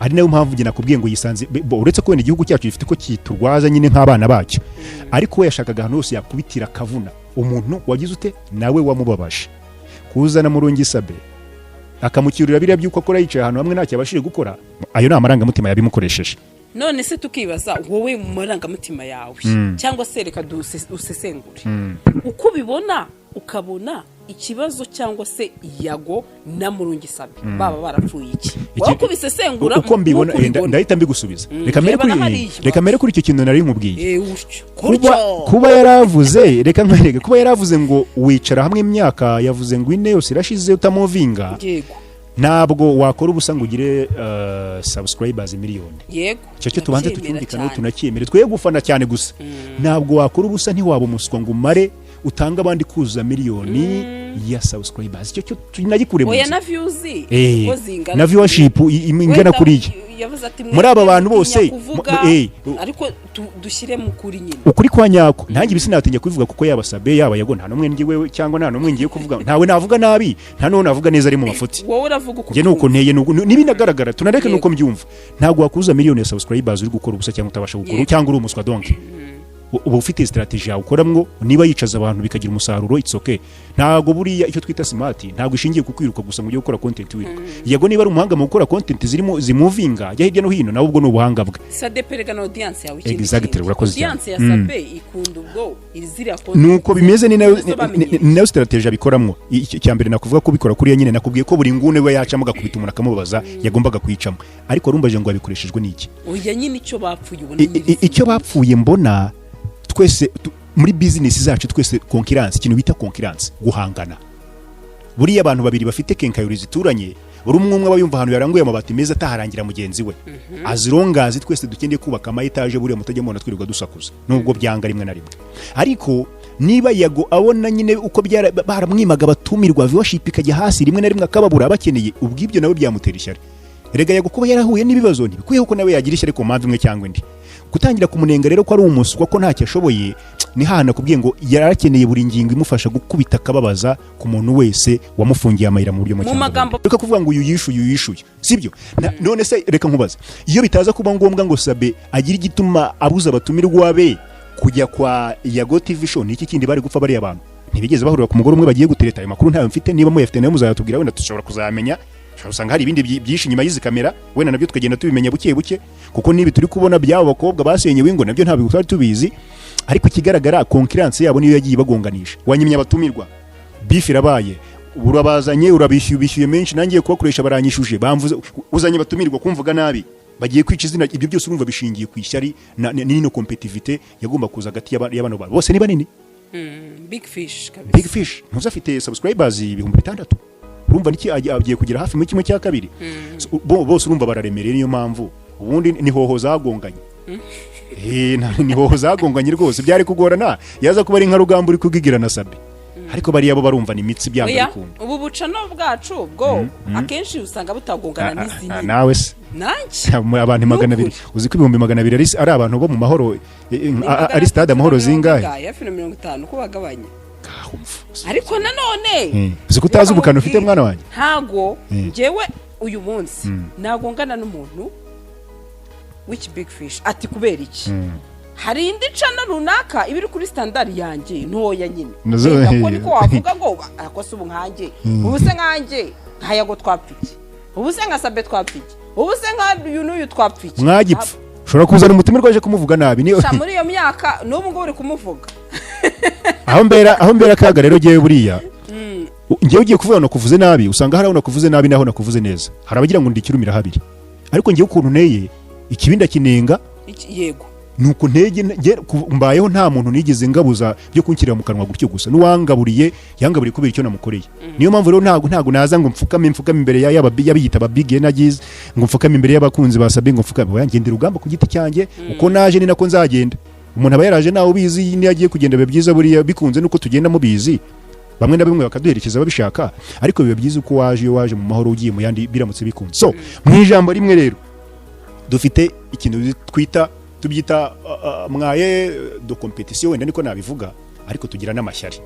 ari nayo mpamvu nge nakubwiye ngo yisanze uretse ko wenda igihugu cyacu gifite ko kiturwaza nyine nk'abana bacyo ariko we yashakaga ahantu hose yakubitira kavuna umuntu wagize ute nawe wamubabaje kuzana murungi sabe akamukirira biriya byuko akora yicaye ahantu hamwe ntacyo abashije gukora ayo ni amarangamutima yabimukoresheje. None se tukibaza wowe mu marangamutima yawe cyangwa se reka usesengure uko ubibona ukabona ikibazo cyangwa se Yago na murungi sabe baba barapfuye iki wowe kubisesengura uko mbibona ndahita mbigusubiza reka mere kuri icyo kintu nari nkubwiye kuba yaravuze reka nkwereke kuba yaravuze ngo wicara hamwe imyaka yavuze ngo ine yose irashize utamovinga yego ntabwo wakora ubusa ngo ugire subscribers miliyoni yego cyo tubanze tucyumvikana tunacyemere twe gufana cyane gusa ntabwo wakora ubusa ntiwaba umuswa ngo umare utanga abandi kuza miliyoni ya subscribers cyo tunagikure mu oya na views na viewership ingana kuriya muri aba bantu bose ariko dushyire mu kuri nyine ukuri kwa nyako ntangi bisinatinya kubivuga kuko yabasabe yaba Yago nta numwe ngiwe cyangwa nta numwe ngiye kuvuga ntawe navuga nabi nta none navuga neza ari mu mafuti wowe uravuga uko nge nuko nteye nibinagaragara tunareke nuko mbyumva ntago wakuza miliyoni ya subscribers uri gukora ubusa cyangwa utabasha gukora cyangwa uri umuswa donc uba ufite strategy yawe ukoramwo niba yicaza abantu bikagira umusaruro it's okay ntago buriya icyo twita smart ntago ishingiye ku kwiruka gusa mu gihe ukora content wiruka Yago niba ari umuhanga mu gukora content zirimo zimuvinga jya hirya no hino nawe ubwo no ubuhanga bwe sade perega na audience yawe ikindi exactly urakoze cyane audience ya sabe ikunda ubwo izira content nuko bimeze ni nayo strategy abikoramwo cyambere nakuvuga ko bikora kuri nyine nakubwiye ko buri ngune we yacamo gakubita umuntu akamubaza yagombaga kwicamo ariko arumbaje ngo abikoreshejwe n'iki oya nyine icyo bapfuye icyo bapfuye mbona twese muri business zacu twese concurrence ikintu bita concurrence guhangana buriya abantu babiri bafite kenkayuri zituranye buri umwe abayumva ahantu yaranguye amabati meza ataharangira mugenzi we azirongazi twese dukeneye kubaka ama etage buriya mutajya mubona twirirwa dusakuza nubwo byanga rimwe na rimwe ariko niba Yago abona nyine uko baramwimaga batumirwa viewership ikajya hasi rimwe na rimwe akababura abakeneye ubwibyo nawe byamutera ishyari erega Yago kuba yarahuye n'ibibazo ntibikwiye ko nawe yagira ishyari ku mpamvu imwe cyangwa indi gutangira kumunenga rero ko ari umuswa ko ntacyo ashoboye ni hana kubwiye ngo yarakeneye buri ngingo imufasha gukubita akababaza ku muntu wese wamufungiye amayira mu buryo mu magambo reka kuvuga ngo uyu yishuye sibyo none se reka nkubaza iyo bitaza kuba ngombwa ngo sabe agira igituma abuza abatumirwa be kujya kwa Yago TV show niki kindi bari gupfa bari abantu ntibigeze bahurira ku mugore umwe bagiye gutereta ayo makuru ntayo mfite niba muyafite nayo muzayatubwira wenda dushobora kuzamenya usanga hari ibindi byinshi nyuma y'izi kamera wenda nabyo tukagenda tubimenya buke buke kuko nibi turi kubona byabo bakobwa basenye wingo nabyo ntabwo twari tubizi ariko kigaragara concurrence yabo niyo yagiye bagonganisha wanyimye abatumirwa beef irabaye urabazanye urabishyuye menshi nangiye kubakoresha baranyishuje bamvuze uzanye abatumirwa kumvuga nabi bagiye kwica izina ibyo byose urumva bishingiye ku ishyari n'ino competitivité yagomba kuza hagati y'abano bose ni banini big fish kabisa big fish ntuzafite subscribers 6,000 urumva niki agiye kugira hafi mu kimwe cya kabiri bose urumva bararemereye niyo mpamvu ubundi ni hoho zagonganye ni hoho zagonganye rwose byari kugorana yaza kuba ari nka rugamba uri kugigira na sabe ariko bari yabo barumva ni mitsi byanga bikunda ubu bucano bwacu bwo akenshi usanga butagongana n'izindi nawe se nanjye abantu 200 uzi ko 200 ari abantu bo mu mahoro ari stade amahoro zingahe hafi na 50 ko bagabanya ariko nanone uzi kutazi ubukana ufite mwana wanjye ntago ngewe uyu munsi nagongana n'umuntu which big fish ati kubera iki hari indi cana runaka ibiri kuri standard yanjye ntoya nyine ko niko wavuga ngo akose ubu nkanjye ubu se nkanjye nka Yago twapfiki ubu se nka sabe twapfiki ubu se nka uyu twapfiki mwagipfa ushobora kuzana umutumirwa aje kumuvuga nabi niyo muri iyo myaka n'ubu ngo uri kumuvuga aho mbera kaga rero giye buriya ngiye ugiye kuvuga no kuvuze nabi usanga hari aho kuvuze nabi naho nakuvuze neza harabagira ngo ndikirumira habiri ariko ngiye ukuntu neye ikibinda kinenga yego nuko ntege mbayeho nta muntu nigeze ngabuza byo kunkirira mu kanwa gutyo gusa nuwangaburiye yangaburiye kubera icyo namukoreye niyo mpamvu rero ntago naza ngo mfukame imbere y'abiyita ababigiye nagize ngo mfukame imbere y'abakunzi basabe ngo mfukame yangendera ugamba ku giti cyanjye uko naje ni nako nzagenda umuntu aba yaraje nawe ubizi ni yagiye kugenda biba byiza buriya bikunze nuko tugenda mubizi bamwe na bamwe bakaduherekeza babishaka ariko biba byiza uko waje iyo waje mu mahoro ugiye mu yandi biramutse bikunze so mu ijambo rimwe rero dufite ikintu twita tubyita mwaye do competition wenda niko nabivuga ariko tugira n'amashyari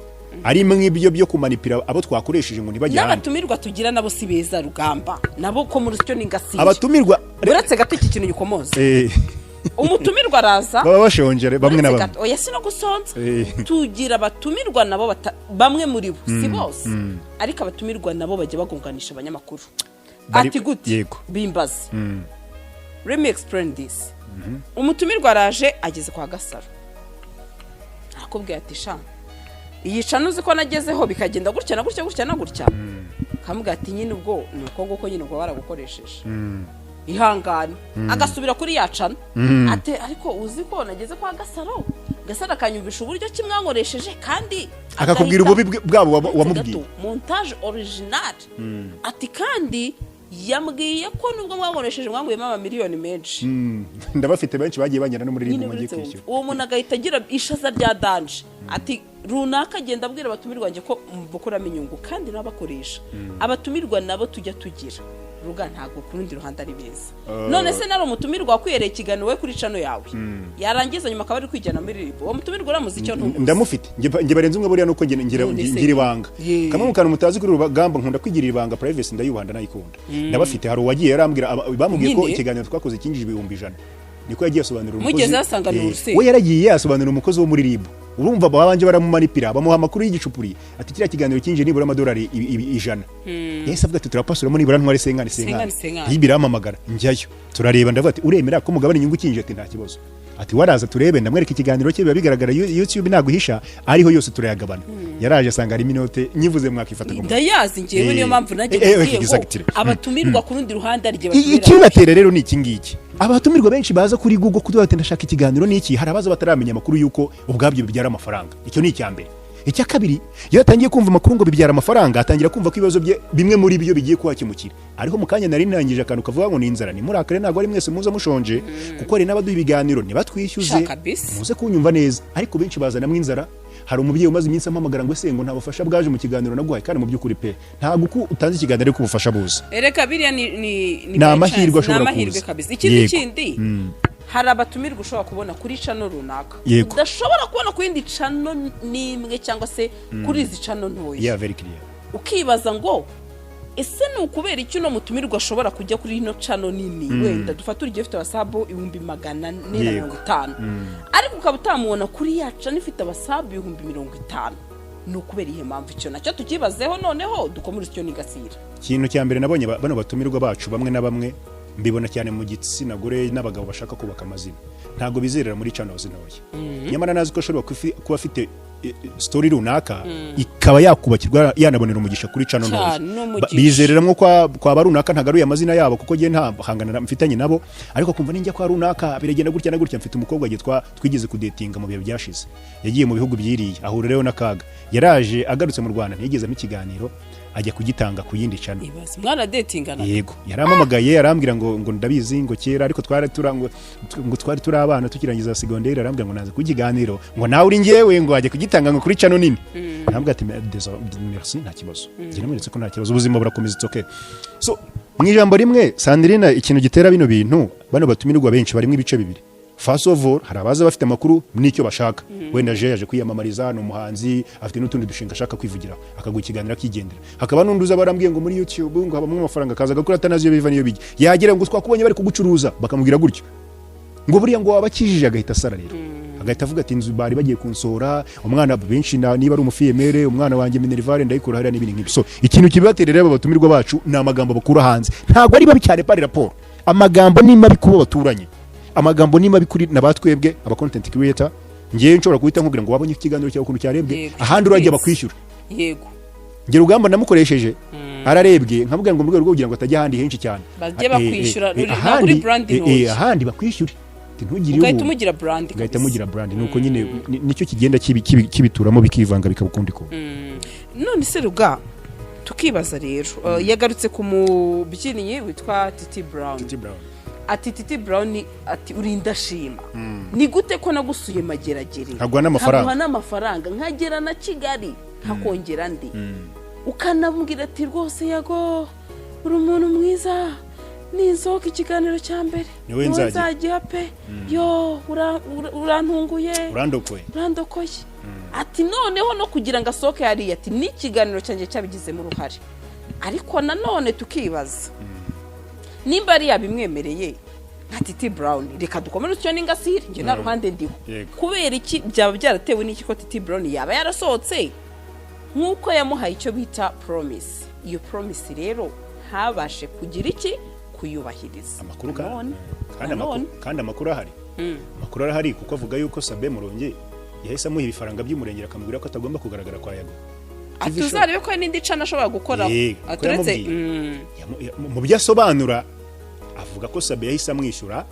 ari mw'ibyo byo kumanipira abo twakoresheje ngo nibajye handi n'abatumirwa tugira nabo si beza rugamba nabo ko muri cyo ningasiye abatumirwa uretse gato iki kintu gikomoza umutumirwa araza baba bashonjere bamwe na bamwe oya sino gusonza tugira abatumirwa nabo bamwe muri bo si bose ariko abatumirwa nabo bajya bagunganisha abanyamakuru ati gute bimbaze let me explain this umutumirwa araje ageze kwa Gasaro akubwiye ati sha iyi cano uzi ko nagezeho bikagenda gutya na gutya gutya na gutya kamubwira ati nyine ubwo ni uko nyine ubwo baragukoresheje ihangane agasubira kuri ya cano ati ariko uzi ko nageze kwa Gasaro akanyumvisha uburyo kimwankoresheje kandi akakubwira ububi bwabo wamubwiye montage original ati kandi yambwiye ko nubwo mwankoresheje mwanguyemo amamiliyoni menshi ndabafite benshi bagiye banyana no muri rimwe mugiye kwishyura uwo muntu agahita agira ishaza rya danje ati runaka agenda abwira abatumirwa nge ko mvukuramo inyungu kandi nabakoresha abatumirwa nabo tujya tugira ruga ntago ku rundi ruhande ari beza none se nari umutumirwa wakwiyereye ikiganiro we kuri cano yawe yarangiza nyuma akaba ari kwijyana muri ribo uwo mutumirwa uramuzi icyo ntumuzi ndamufite nge barenze umwe buriya nuko ngira ibanga kamwe mukana mutazi kuri rugamba nkunda kwigirira ibanga privacy ndayubanda nayikunda ndabafite hari uwagiye yarambwira bamubwiye ko ikiganiro twakoze kinjije 100 niko yagiye asobanurira umukozi mugeze asanga n'uruse we yaragiye yasobanurira umukozi wo muri ribo urumva babanje baramumanipira bamuha amakuru y'igicupuri ati kiriya kiganiro kinje nibura amadolari 100 yese avuga ati turapasuramo nibura ntware senkani yibiramamagara njyayo turareba ndavuga ati uremera ko mugabane inyungu kinje ati nta kibazo ati waraza turebe ndamwereka ikiganiro cye biba bigaragara YouTube naguhisha ariho yose turayagabana yaraje asanga ari minote nyivuze mwakifata ngo ndayazi ngewe niyo mpamvu nagiye abatumirwa ku rundi ruhande ari batumira ikibatera rero ni iki ngiki abatumirwa benshi baza kuri Google kuduha ati ndashaka ikiganiro niki hari abaza bataramenya amakuru yuko ubwabyo bibyara amafaranga icyo ni icyambere icya kabiri iyo atangiye kumva amakuru ngo bibyara amafaranga atangira kumva ko ibibazo bye bimwe muri byo bigiye kuhakemukira ariho mukanya nari nangije akantu kavuga ngo ni inzara ni murakare ntago ari mwese muza mushonje kuko ari n'abaduha ibiganiro nibatwishyuze muze kunyumva neza ariko benshi bazana mw'inzara hari umubyeyi umaze iminsi amamagara ngo ese ngo ntabafasha bwaje mu kiganiro naguhaye kandi mu by'ukuri pe ntago uko utanze ikiganiro ariko ubufasha buza ereka biriya ni amahirwe ashobora kuza ikindi hari abatumirwa ushobora kubona kuri cano runaka udashobora kubona ku yindi cano n'imwe cyangwa se kuri izi cano ntoya ukibaza ngo ese ni ukubera icyo uno mutumirwa ashobora kujya kuri ino cano nini wenda dufata urugero ufite abasabu 450 ariko ukaba utamubona kuri ya cano ifite abasabu 50 ni ukubera ihe mpamvu icyo nacyo tukibazeho noneho dukomere icyo nigasira ikintu cya mbere nabonye bano batumirwa bacu bamwe na bamwe mbibona cyane mu gitsina gore n'abagabo bashaka kubaka amazina ntago bizerera muri channels ntoya nyamara nazi ko ashobora kuba afite story runaka ikaba yakubakirwa yanabonera umugisha kuri channel ntoya bizerera mwo kwa barunaka ntagaruye amazina yabo kuko giye nta hangana mfitanye nabo ariko kumva ninjya kwa runaka biragenda gutya na gutya mfite umukobwa gitwa twigeze kudatinga mu bihe byashize yagiye mu bihugu byiriye ahura rero nakaga yaraje agarutse mu Rwanda ntiyigeze mu kiganiro ajya kugitanga ku yindi channel mwana datingana yego yaramamagaye yarambwira ngo ndabizi ngo kera ariko twari turi abana tukirangiza secondaire arambwira ngo naze kugiganiro ngo nawe uri ngewe ngo ajye kugitanga ngo kuri channel nini arambwira ati merci nta kibazo ngira mweretse ko nta kibazo ubuzima burakomeza it's okay so mwijambo rimwe Sandrine ikintu gitera bino bintu bano batumirwa benshi barimo ibice bibiri first of all hari abaza bafite amakuru n'icyo bashaka wenda je yaje kwiyamamariza no muhanzi afite n'utundi dushinga ashaka kwivugira akaguha ikiganiro akigendera hakaba n'undi uza barambwiye ngo muri YouTube ngo habamwe amafaranga kaza gakora atanaziyo biva niyo bijya yagira ngo twakubonye bari kugucuruza bakamubwira gutyo ngo buriya ngo wabakijije agahita sara rero agahita avuga ati inzu bari bagiye kunsora umwana benshi niba ari umufiyemere umwana wanjye Minervale ndayikura hariya n'ibindi nk'ibyo so ikintu kibaterera abatumirwa bacu ni amagambo bakura hanze ntago ari babi cyane pari raporo amagambo ni mabi kubo baturanye amagambo ni mabi kuri nabatwebwe aba content creator ngiye nshobora guhita nkubwira ngo wabonye ikiganiro cyawe ukuntu cyarebwe ahandi urajya bakwishyura yego ngira ugamba namukoresheje ararebwe nkavuga ngo mu rwego rwo kugira ngo atajya ahandi henshi cyane bajye bakwishyura kuri brand ntoya ahandi bakwishyure ntugire ugahita umugira brand ugahita mugira brand nuko nyine nicyo kigenda kibituramo bikivanga bikabukundiko none se ruga tukibaza rero yagarutse ku mubyinnyi witwa Titi Brown ati Titi Brown ati urinda shima ni gute ko nagusuye mageragere agwa n'amafaranga nkagera na Kigali hakongera ndi ukanambwira ati rwose Yago uri umuntu mwiza nizoka ikiganiro cya mbere nzagiye pe yo urantunguye urandokoye ati noneho no kugira ngo asohoke hariya ati n'ikiganiro cyanjye cyabigizemo uruhare ariko nanone tukibaza nimba ari yabimwemereye nka Titi Brown reka dukomere utyo n'ingasire nge na ruhande ndiho kubera iki byaba byaratewe n'iki ko Titi Brown yaba yarasohotse nk'uko yamuhaye icyo bita promise iyo promise rero habashe kugira iki kuyubahiriza amakuru kandi amakuru ahari amakuru ahari kuko avuga yuko Sabe Muronge yahise amuha ibifaranga by'umurengera akamubwira ko atagomba kugaragara kwa Yago atuzarebe ko n'indi cana ashobora gukora aturetse mu byasobanura avuga ko Sabe yahise amwishyura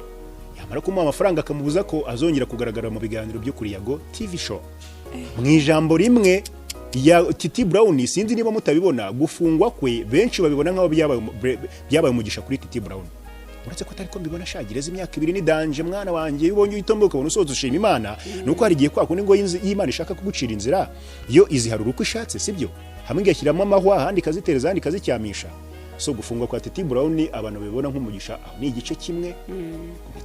yamara kumuha amafaranga akamubuza ko azongera kugaragara mu biganiro byo kuri Yago TV show mu ijambo rimwe ya Titi Brown sinzi niba mutabibona gufungwa kwe benshi babibona nkaho byabaye umugisha kuri Titi Brown uretse ko atari ko mbibona shagireza imyaka 2 ni danje mwana wanjye ubonye uyitomboka ubona usoza ushima Imana nuko hari giye kwako ningo y'Imana ishaka kugucira inzira yo iziharura uko ishatse sibyo hamwe ngashyiramo amahwa handi kazitereza handi kazicyamisha so gufungwa kwa Titi Brown abantu babibona nk'umugisha ni igice kimwe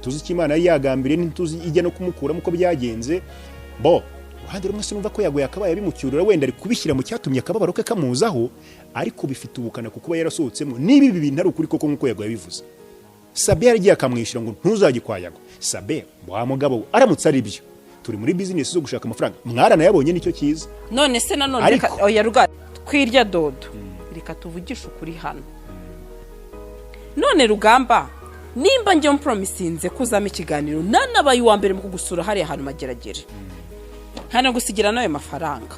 tuzi ko Imana yagambire ntituzi ijya no kumukura muko byagenze bo handi rumwe sinumva ko Yago yakabaye bimucyurura wenda ari kubishyira mu cyatumye akababaro ke kamuzaho ariko bifite ubukana kuko yarasohotsemo nibi bintu ari ukuri koko nkuko Yago yabivuze Sabe yaragiye akamwishyura ngo ntuzajye kwa Yago Sabe wa mugabo aramutse ari byo turi muri business zo gushaka amafaranga mwarana yabonye nicyo cyiza none se nanone reka oya ruga twirya dodo reka tuvugisha ukuri hano none rugamba nimba njye mpromisinze kuzama ikiganiro nanabaye uwa mbere mu kugusura hari ahantu mageragere hano gusigira nayo mafaranga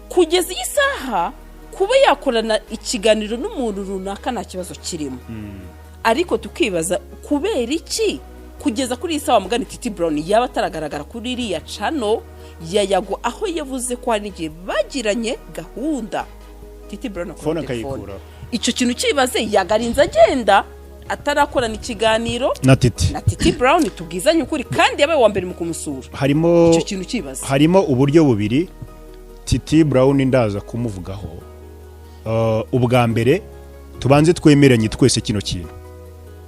kugeza iyi saha kuba yakorana ikiganiro n'umuntu runaka nta kibazo kirimo ariko tukibaza kubera iki kugeza kuri iyi saha mugani Titi Brown yaba ataragaragara kuri iriya channel ya Yago aho yavuze ko hari igihe bagiranye gahunda Titi Brown phone akayikura icyo kintu kibaze yagarinze agenda atarakorana ikiganiro na Titi Brown tubwizanye ukuri kandi yabaye wa mbere mu kumusura harimo icyo kintu kibaze harimo uburyo bubiri Titi Brown ndaza kumuvugaho ubwa mbere tubanze twemeranye twese kino kintu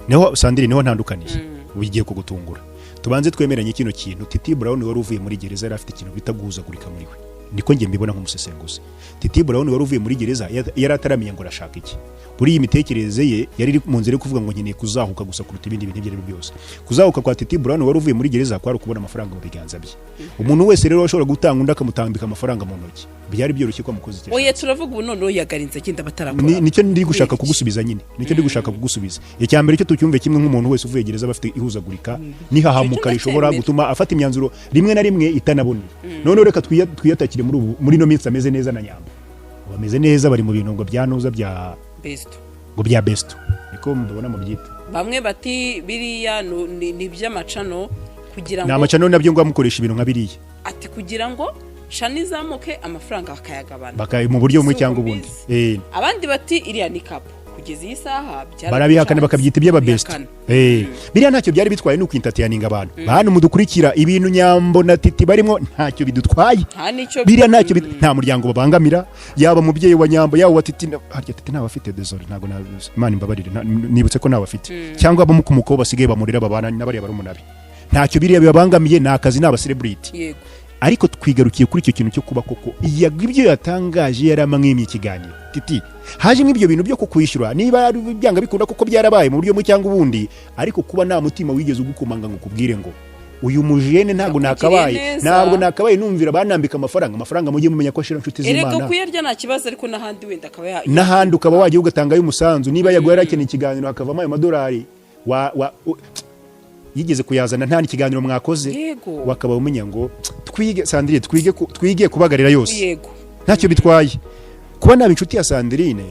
neho Sandrine neho ntandukaniye ubigiye kugutungura tubanze twemeranye kino kintu Titi Brown wari uvuye muri gereza yari afite ikintu bitaguzagurika muri we niko nge mbibona nk'umusesenguzi Titi Brown wari uvuye muri gereza yari ataramenya ngo arashaka iki buri iyi mitekerereze ye yari mu nzira yo kuvuga ngo nkeneye kuzahuka gusa kuruta ibindi bintu ibyo byose kuzahuka kwa Titi Brown wari uvuye muri gereza kwari kubona amafaranga mu biganza bye umuntu wese rero ashobora gutanga undi akamutambika amafaranga mu ntoki byari byoroshye ko amukoze cyane oya turavuga ubu none yagarinze agenda batarakora nicyo ndi gushaka kugusubiza nyine nicyo ndi gushaka kugusubiza icyambere cyo tucyumve kimwe nk'umuntu wese uvuye gereza bafite ihuzagurika nihahamuka rishobora gutuma afata imyanzuro rimwe na rimwe itanaboneye none reka twiyatakire muri no minsi ameze neza na nyamba bameze neza bari mu bintu ngo byanuza bya besto ngo bya besto niko mbona mu byita bamwe bati biriya ni by'amacano kugira ngo n'amacano nabyo ngo amukoresha ibintu nka biriya ati kugira ngo shani zamuke amafaranga akayagabana bakaye mu buryo bumwe cyangwa ubundi abandi bati iriya ni kapo kugeza iyi saha barabihakana bakabyita iby'ababesto biriya ntacyo byari bitwaye nuko intatiyaninga abantu bantu mudukurikira ibintu Nyambo na Titi barimo ntacyo bidutwaye biriya ntacyo nta muryango babangamira yaba mubyeyi wa Nyambo yawo wa Titi harya Titi nawe afite desori ntago na Imana imbabarire nibutse ko nawe afite cyangwa abamukumuko basigaye bamurira babana n'abari barumunabi ntacyo biriya bibabangamiye nakazi n'aba celebrity ariko twigarukiye kuri icyo kintu cyo kuba koko Yago ibyo yatangaje yaramwimye ikiganiro Titi haje nk'ibyo bintu byo kukwishyura niba byanga bikunda koko byarabaye mu buryo mu cyangwa ubundi ariko kuba nta mutima wigeze ugukomanga ngo kubwire ngo uyu mujene ntabwo nakabaye numvira banambika amafaranga mujye mumenya ko ashira inshuti z'Imana erega kuyarya nta kibazo ariko nahandi wenda akaba nahandi ukaba wagiye ugatanga y'umusanzu niba Yago yarakeneye ikiganiro akavamo ayo madolari yigeze kuyazana nta n'ikiganiro mwakoze wakaba umenya ngo twige Sandrine twige kubagarira yose ntacyo bitwaye kuba naba inshuti ya Sandrine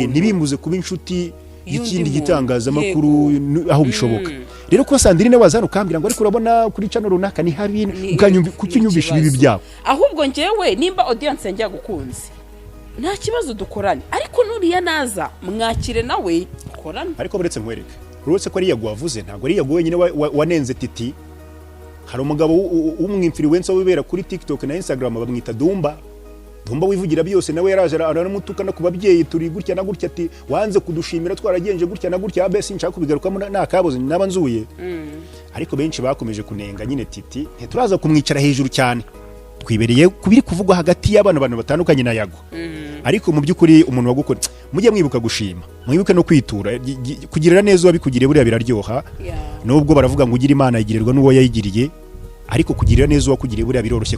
ntibimbuze kuba inshuti y'ikindi gitangazamakuru aho bishoboka rero kuba Sandrine wazana ukambira ngo ariko urabona kuri channel runaka ni habi kukinyumvisha ibi byabo ahubwo ngewe nimba audience yanjye yagukunze nta kibazo dukorane ariko nuriya naza mwakire nawe dukorane ariko buretse nkwereke uretse ko ari Yago wavuze ntabwo ari Yago wenyine wanenze Titi hari umugabo w'umwinfluencer wibera kuri TikTok na Instagram bamwita Dumba Dumba wivugira byose nawe yaraje aranamutukana ku babyeyi turi gutya na gutya ati wanze kudushimira twaragenje gutya na gutya abese nshaka kubigarukamo nakaboze naba nzuye ariko benshi bakomeje kunenga nyine titi ntituraza kumwicara hejuru cyane twibereye kubiri kuvugwa hagati y'abantu batandukanye na Yago ariko mu byukuri umuntu wagukora mujye mwibuka gushima mwibuke no kwitura kugirira neza wabikugiriye buriya biraryoha nubwo baravuga ngo ugira Imana yigirirwa n'uwo yayigiriye ariko kugirira neza wakugiriye buriya biroroshye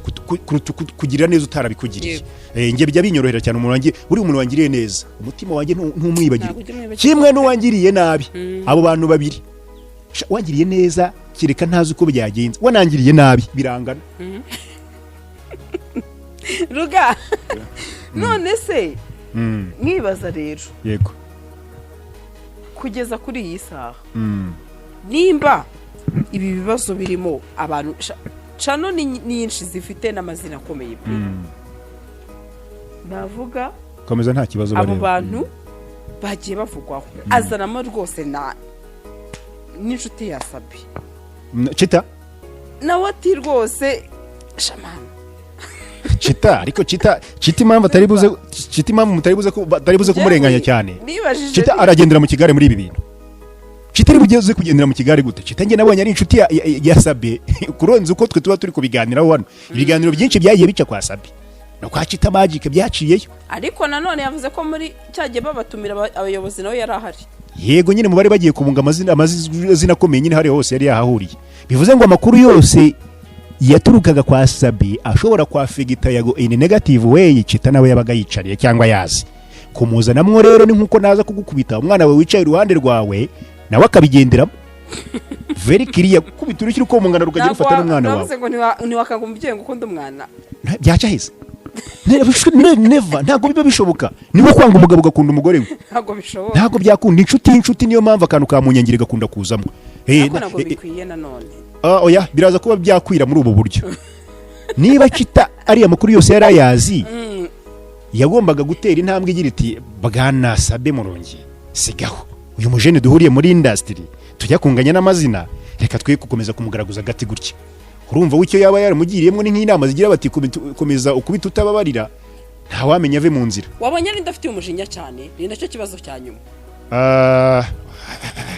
kugirira neza utarabikugiriye nge bijya binyorohera cyane umuntu wanjye buri umuntu wangiriye neza umutima wanjye ntumwibagire kimwe n'uwangiriye nabi abo bantu babiri wangiriye neza kireka ntazi uko byagenze wanangiriye nabi birangana ruga none se mwibaza rero yego kugeza kuri iyi saha nimba ibi bibazo birimo abantu cano nyinshi zifite n'amazina akomeye pe navuga komeza nta kibazo abo bantu bagiye bavugwaho azanamo rwose n'inshuti ya Sabi Chita nawe ati rwose shamana Chita ariko Chita impamvu atari buze kumurenganya cyane Chita aragendera mu kigare muri ibi bintu Chita bugeze kugendera mu kigare gute Chita nge nabonye ari inshuti ya Sabi kuronza uko twe tuba turi kubiganiraho hano ibiganiro byinshi byagiye bica kwa Sabi no kwa Chita magic byaciyeyo ariko nanone yavuze ko muri cyagiye babatumira abayobozi nawe yari ahari yego nyine mubare bagiye kubunga amazina akomeye nyine hari hose yari yahahuriye bivuze ngo amakuru yose yaturukaga kwa Sabi ashobora kwa figita Yago in negative way Chita nawe yabaga yicariye cyangwa yazi kumuzanamwo rero ni nkuko naza kugukubita umwana wawe wicaye iruhande rwawe nawe akabigenderamo very clear kubita urukiri uko mungana rukagira ufata n'umwana wawe navuze ngo ntiwakanga umubyeyi ngo ukunda umwana byaca heza never ntago biba bishoboka niho kwanga umugabo gakunda umugore we ntago bishoboka ntago byakunda inshuti niyo mpamvu akantu ka munyangire gakunda kuzamo ntago bikwiye nanone oya biraza kuba byakwira muri ubu buryo niba Chita ari amakuru yose yari ayazi yagombaga gutera intambwe igira iti bwana Sabe Murongi sigaho uyu mujene duhuriye muri industry tujya kunganya n'amazina reka twe gukomeza kumugaraguza gati gutya urumva wicyo yaba yaramugiriyemo ni nk'inama zigira bati komeza ukubita utababarira nta wamenya ave mu nzira wabonye ari ndafite umujinya cyane ni nacyo kibazo cya nyuma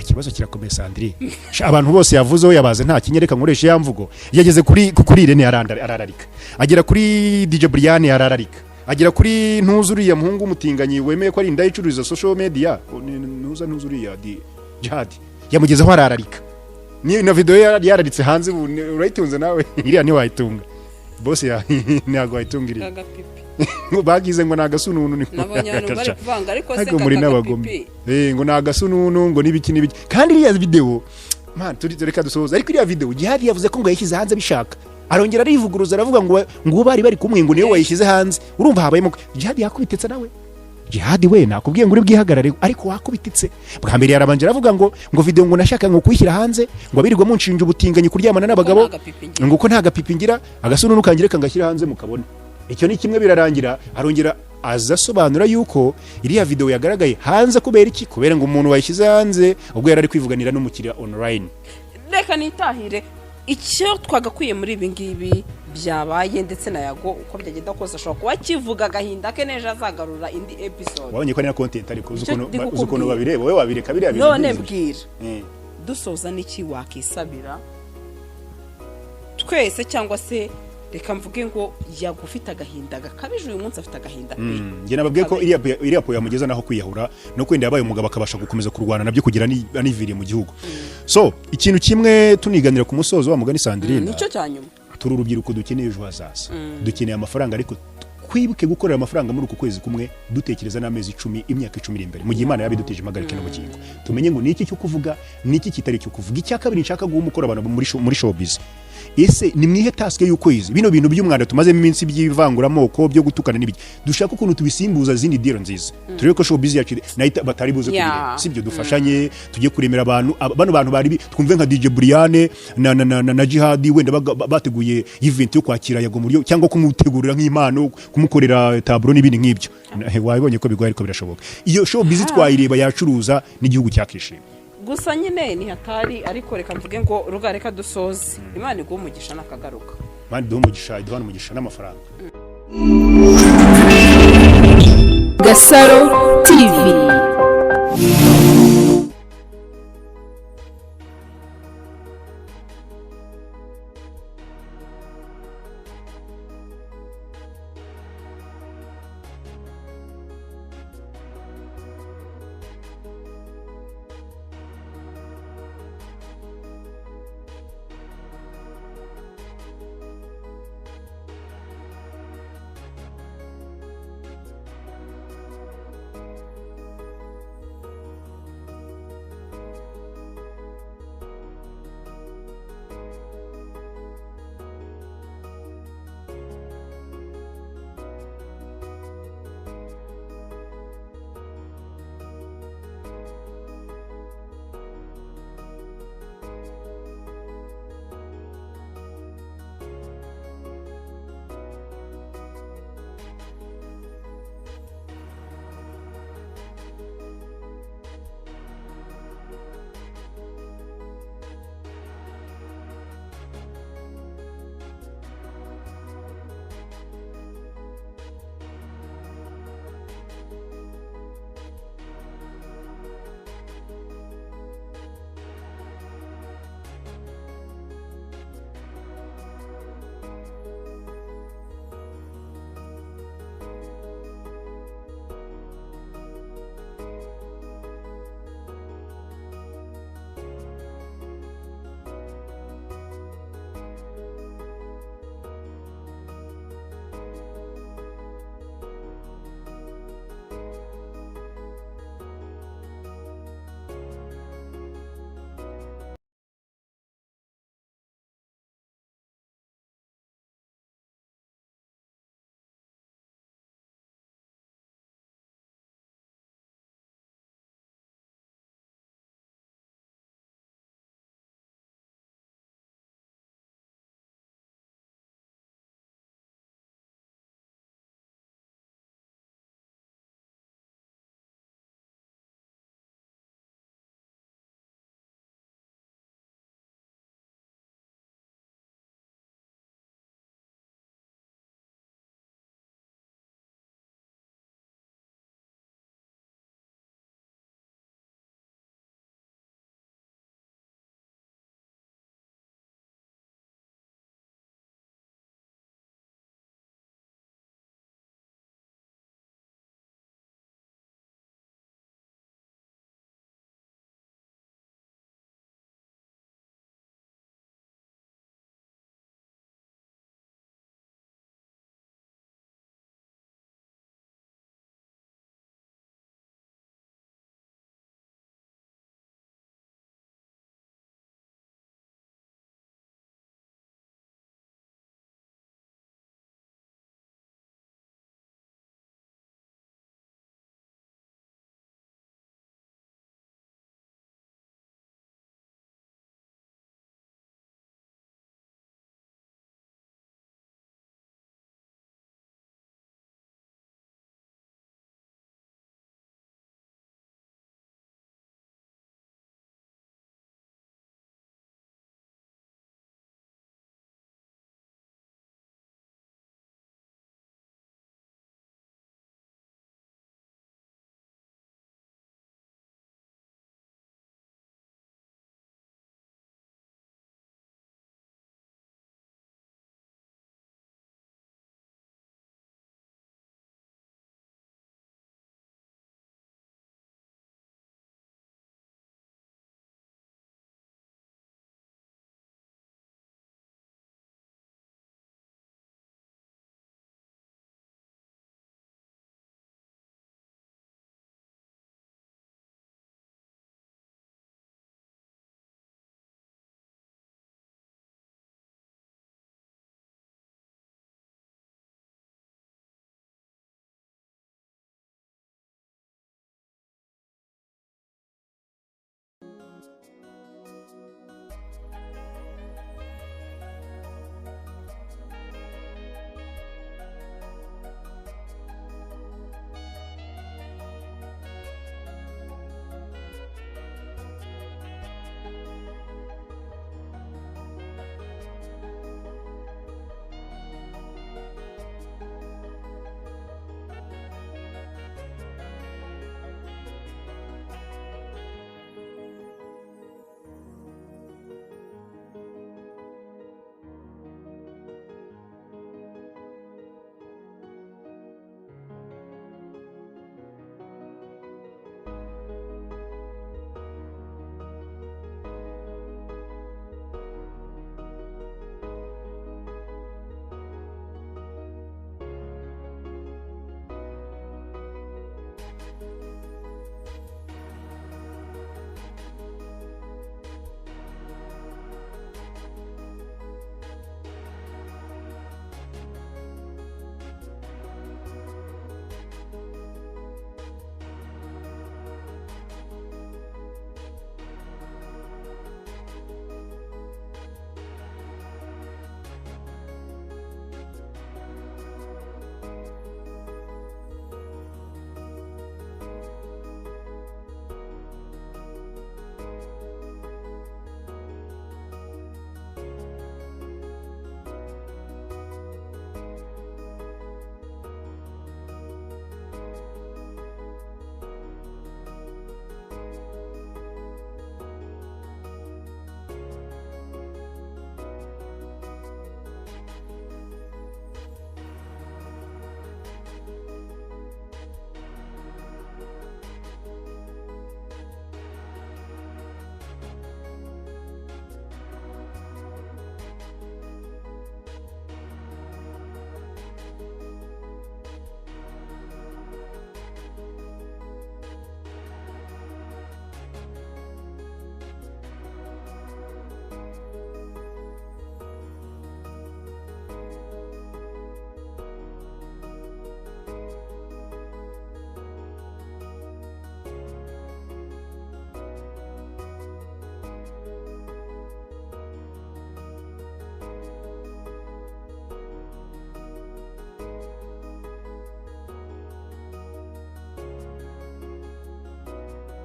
ikibazo kirakomeye Sandrine abantu bose yavuzeho yabaze nta kinyereka nkoresha yamvugo yageze kuri Irene arararika agera kuri DJ Brianne arararika agera kuri ntuzuriya muhungu umutinganyi wemeye ko ari indayicururiza social media ntuzuriya Djihad yamugezeho arararika ni na video yararitse hanze urayitunze nawe iriya ni wayitunga boss ya ntago wayitungiriye bagize ngo nagasununu ni nabonye bari kuvanga ariko se muri n'abagome ngo nagasununu ngo nibiki kandi iriya video man reka dusoza ariko iriya video Djihad yavuze ko ngo yashyize hanze bishaka arongera arivuguruza aravuga ngo bari kumwe ngo niyo wayishyize hanze urumva habayemo Djihad yakubitetse nawe Djihad we nakubwiye ngo uri bwihagarare ariko wakubititse bwa mbere yarabanje aravuga ngo video ngo nashaka ngo kuyishyira hanze ngo abirirwa mu nshinja ubutinganyi kuryamana n'abagabo ngo ko nta gapipingira agasununu kangireka ngashyira hanze mukabona icyo ni kimwe birarangira arongera azasobanura yuko iriya video yagaragaye hanze kubera iki kubera ngo umuntu wayishyize hanze ubwo yari ari kwivuganira n'umukiriya online reka nitahire icyo twagakwiye muri ibi ngibi byabaye ndetse na Yago uko byagenda kose ashobora kuba kivuga agahinda ke neje azagarura indi episode wabonye ko ari na content ariko uzukono babireba wowe wabireka biriya bintu none bwira dusoza n'iki wakisabira twese cyangwa se reka mvuge ngo yagufite agahinda gakabije uyu munsi afite agahinda pe nge nababwiye ko iriya po yamugeza naho kwiyahura no kwenda yabaye umugabo akabasha gukomeza kurwana nabyo kugira aniviriye mu gihugu so ikintu kimwe tuniganira ku musozo wa mugani Sandrine nicyo cyanyuma turi urubyiruko dukeneye ejo hazaza dukeneye amafaranga ariko twibuke gukorera amafaranga muri uku kwezi kumwe dutekereza n'amezi 10 imyaka 10 iri imbere mu gihe Imana yabiduteje impagarike n'ubugingo tumenye ngo niki cyo kuvuga niki kitari cyo kuvuga icya kabiri nshaka guha umukoro abantu muri showbiz ese ni mwihe task y'ukwezi bino bintu by'umwanda tumazemo iminsi by'ivanguramoko byo gutukana n'ibiki dushaka ukuntu tubisimbuza zindi deal nziza turebe ko showbiz yacu nahita batari buze kubireba sibyo dufashanye tujye kuremera abantu bantu bari twumve nka DJ Brianne na Djihad wenda bateguye event yo kwakira Yago muri cyangwa kumutegurira nk'impano kumukorera tableau n'ibindi nk'ibyo wabonye ko bigoye ariko birashoboka iyo showbiz twayireba yacuruza n'igihugu cyakishima gusa nyine ni hatari ariko reka mvuge ngo rugareka dusoze Imana iguha umugisha nakagaruka Imana iduha umugisha iduha umugisha n'amafaranga Gasaro TV.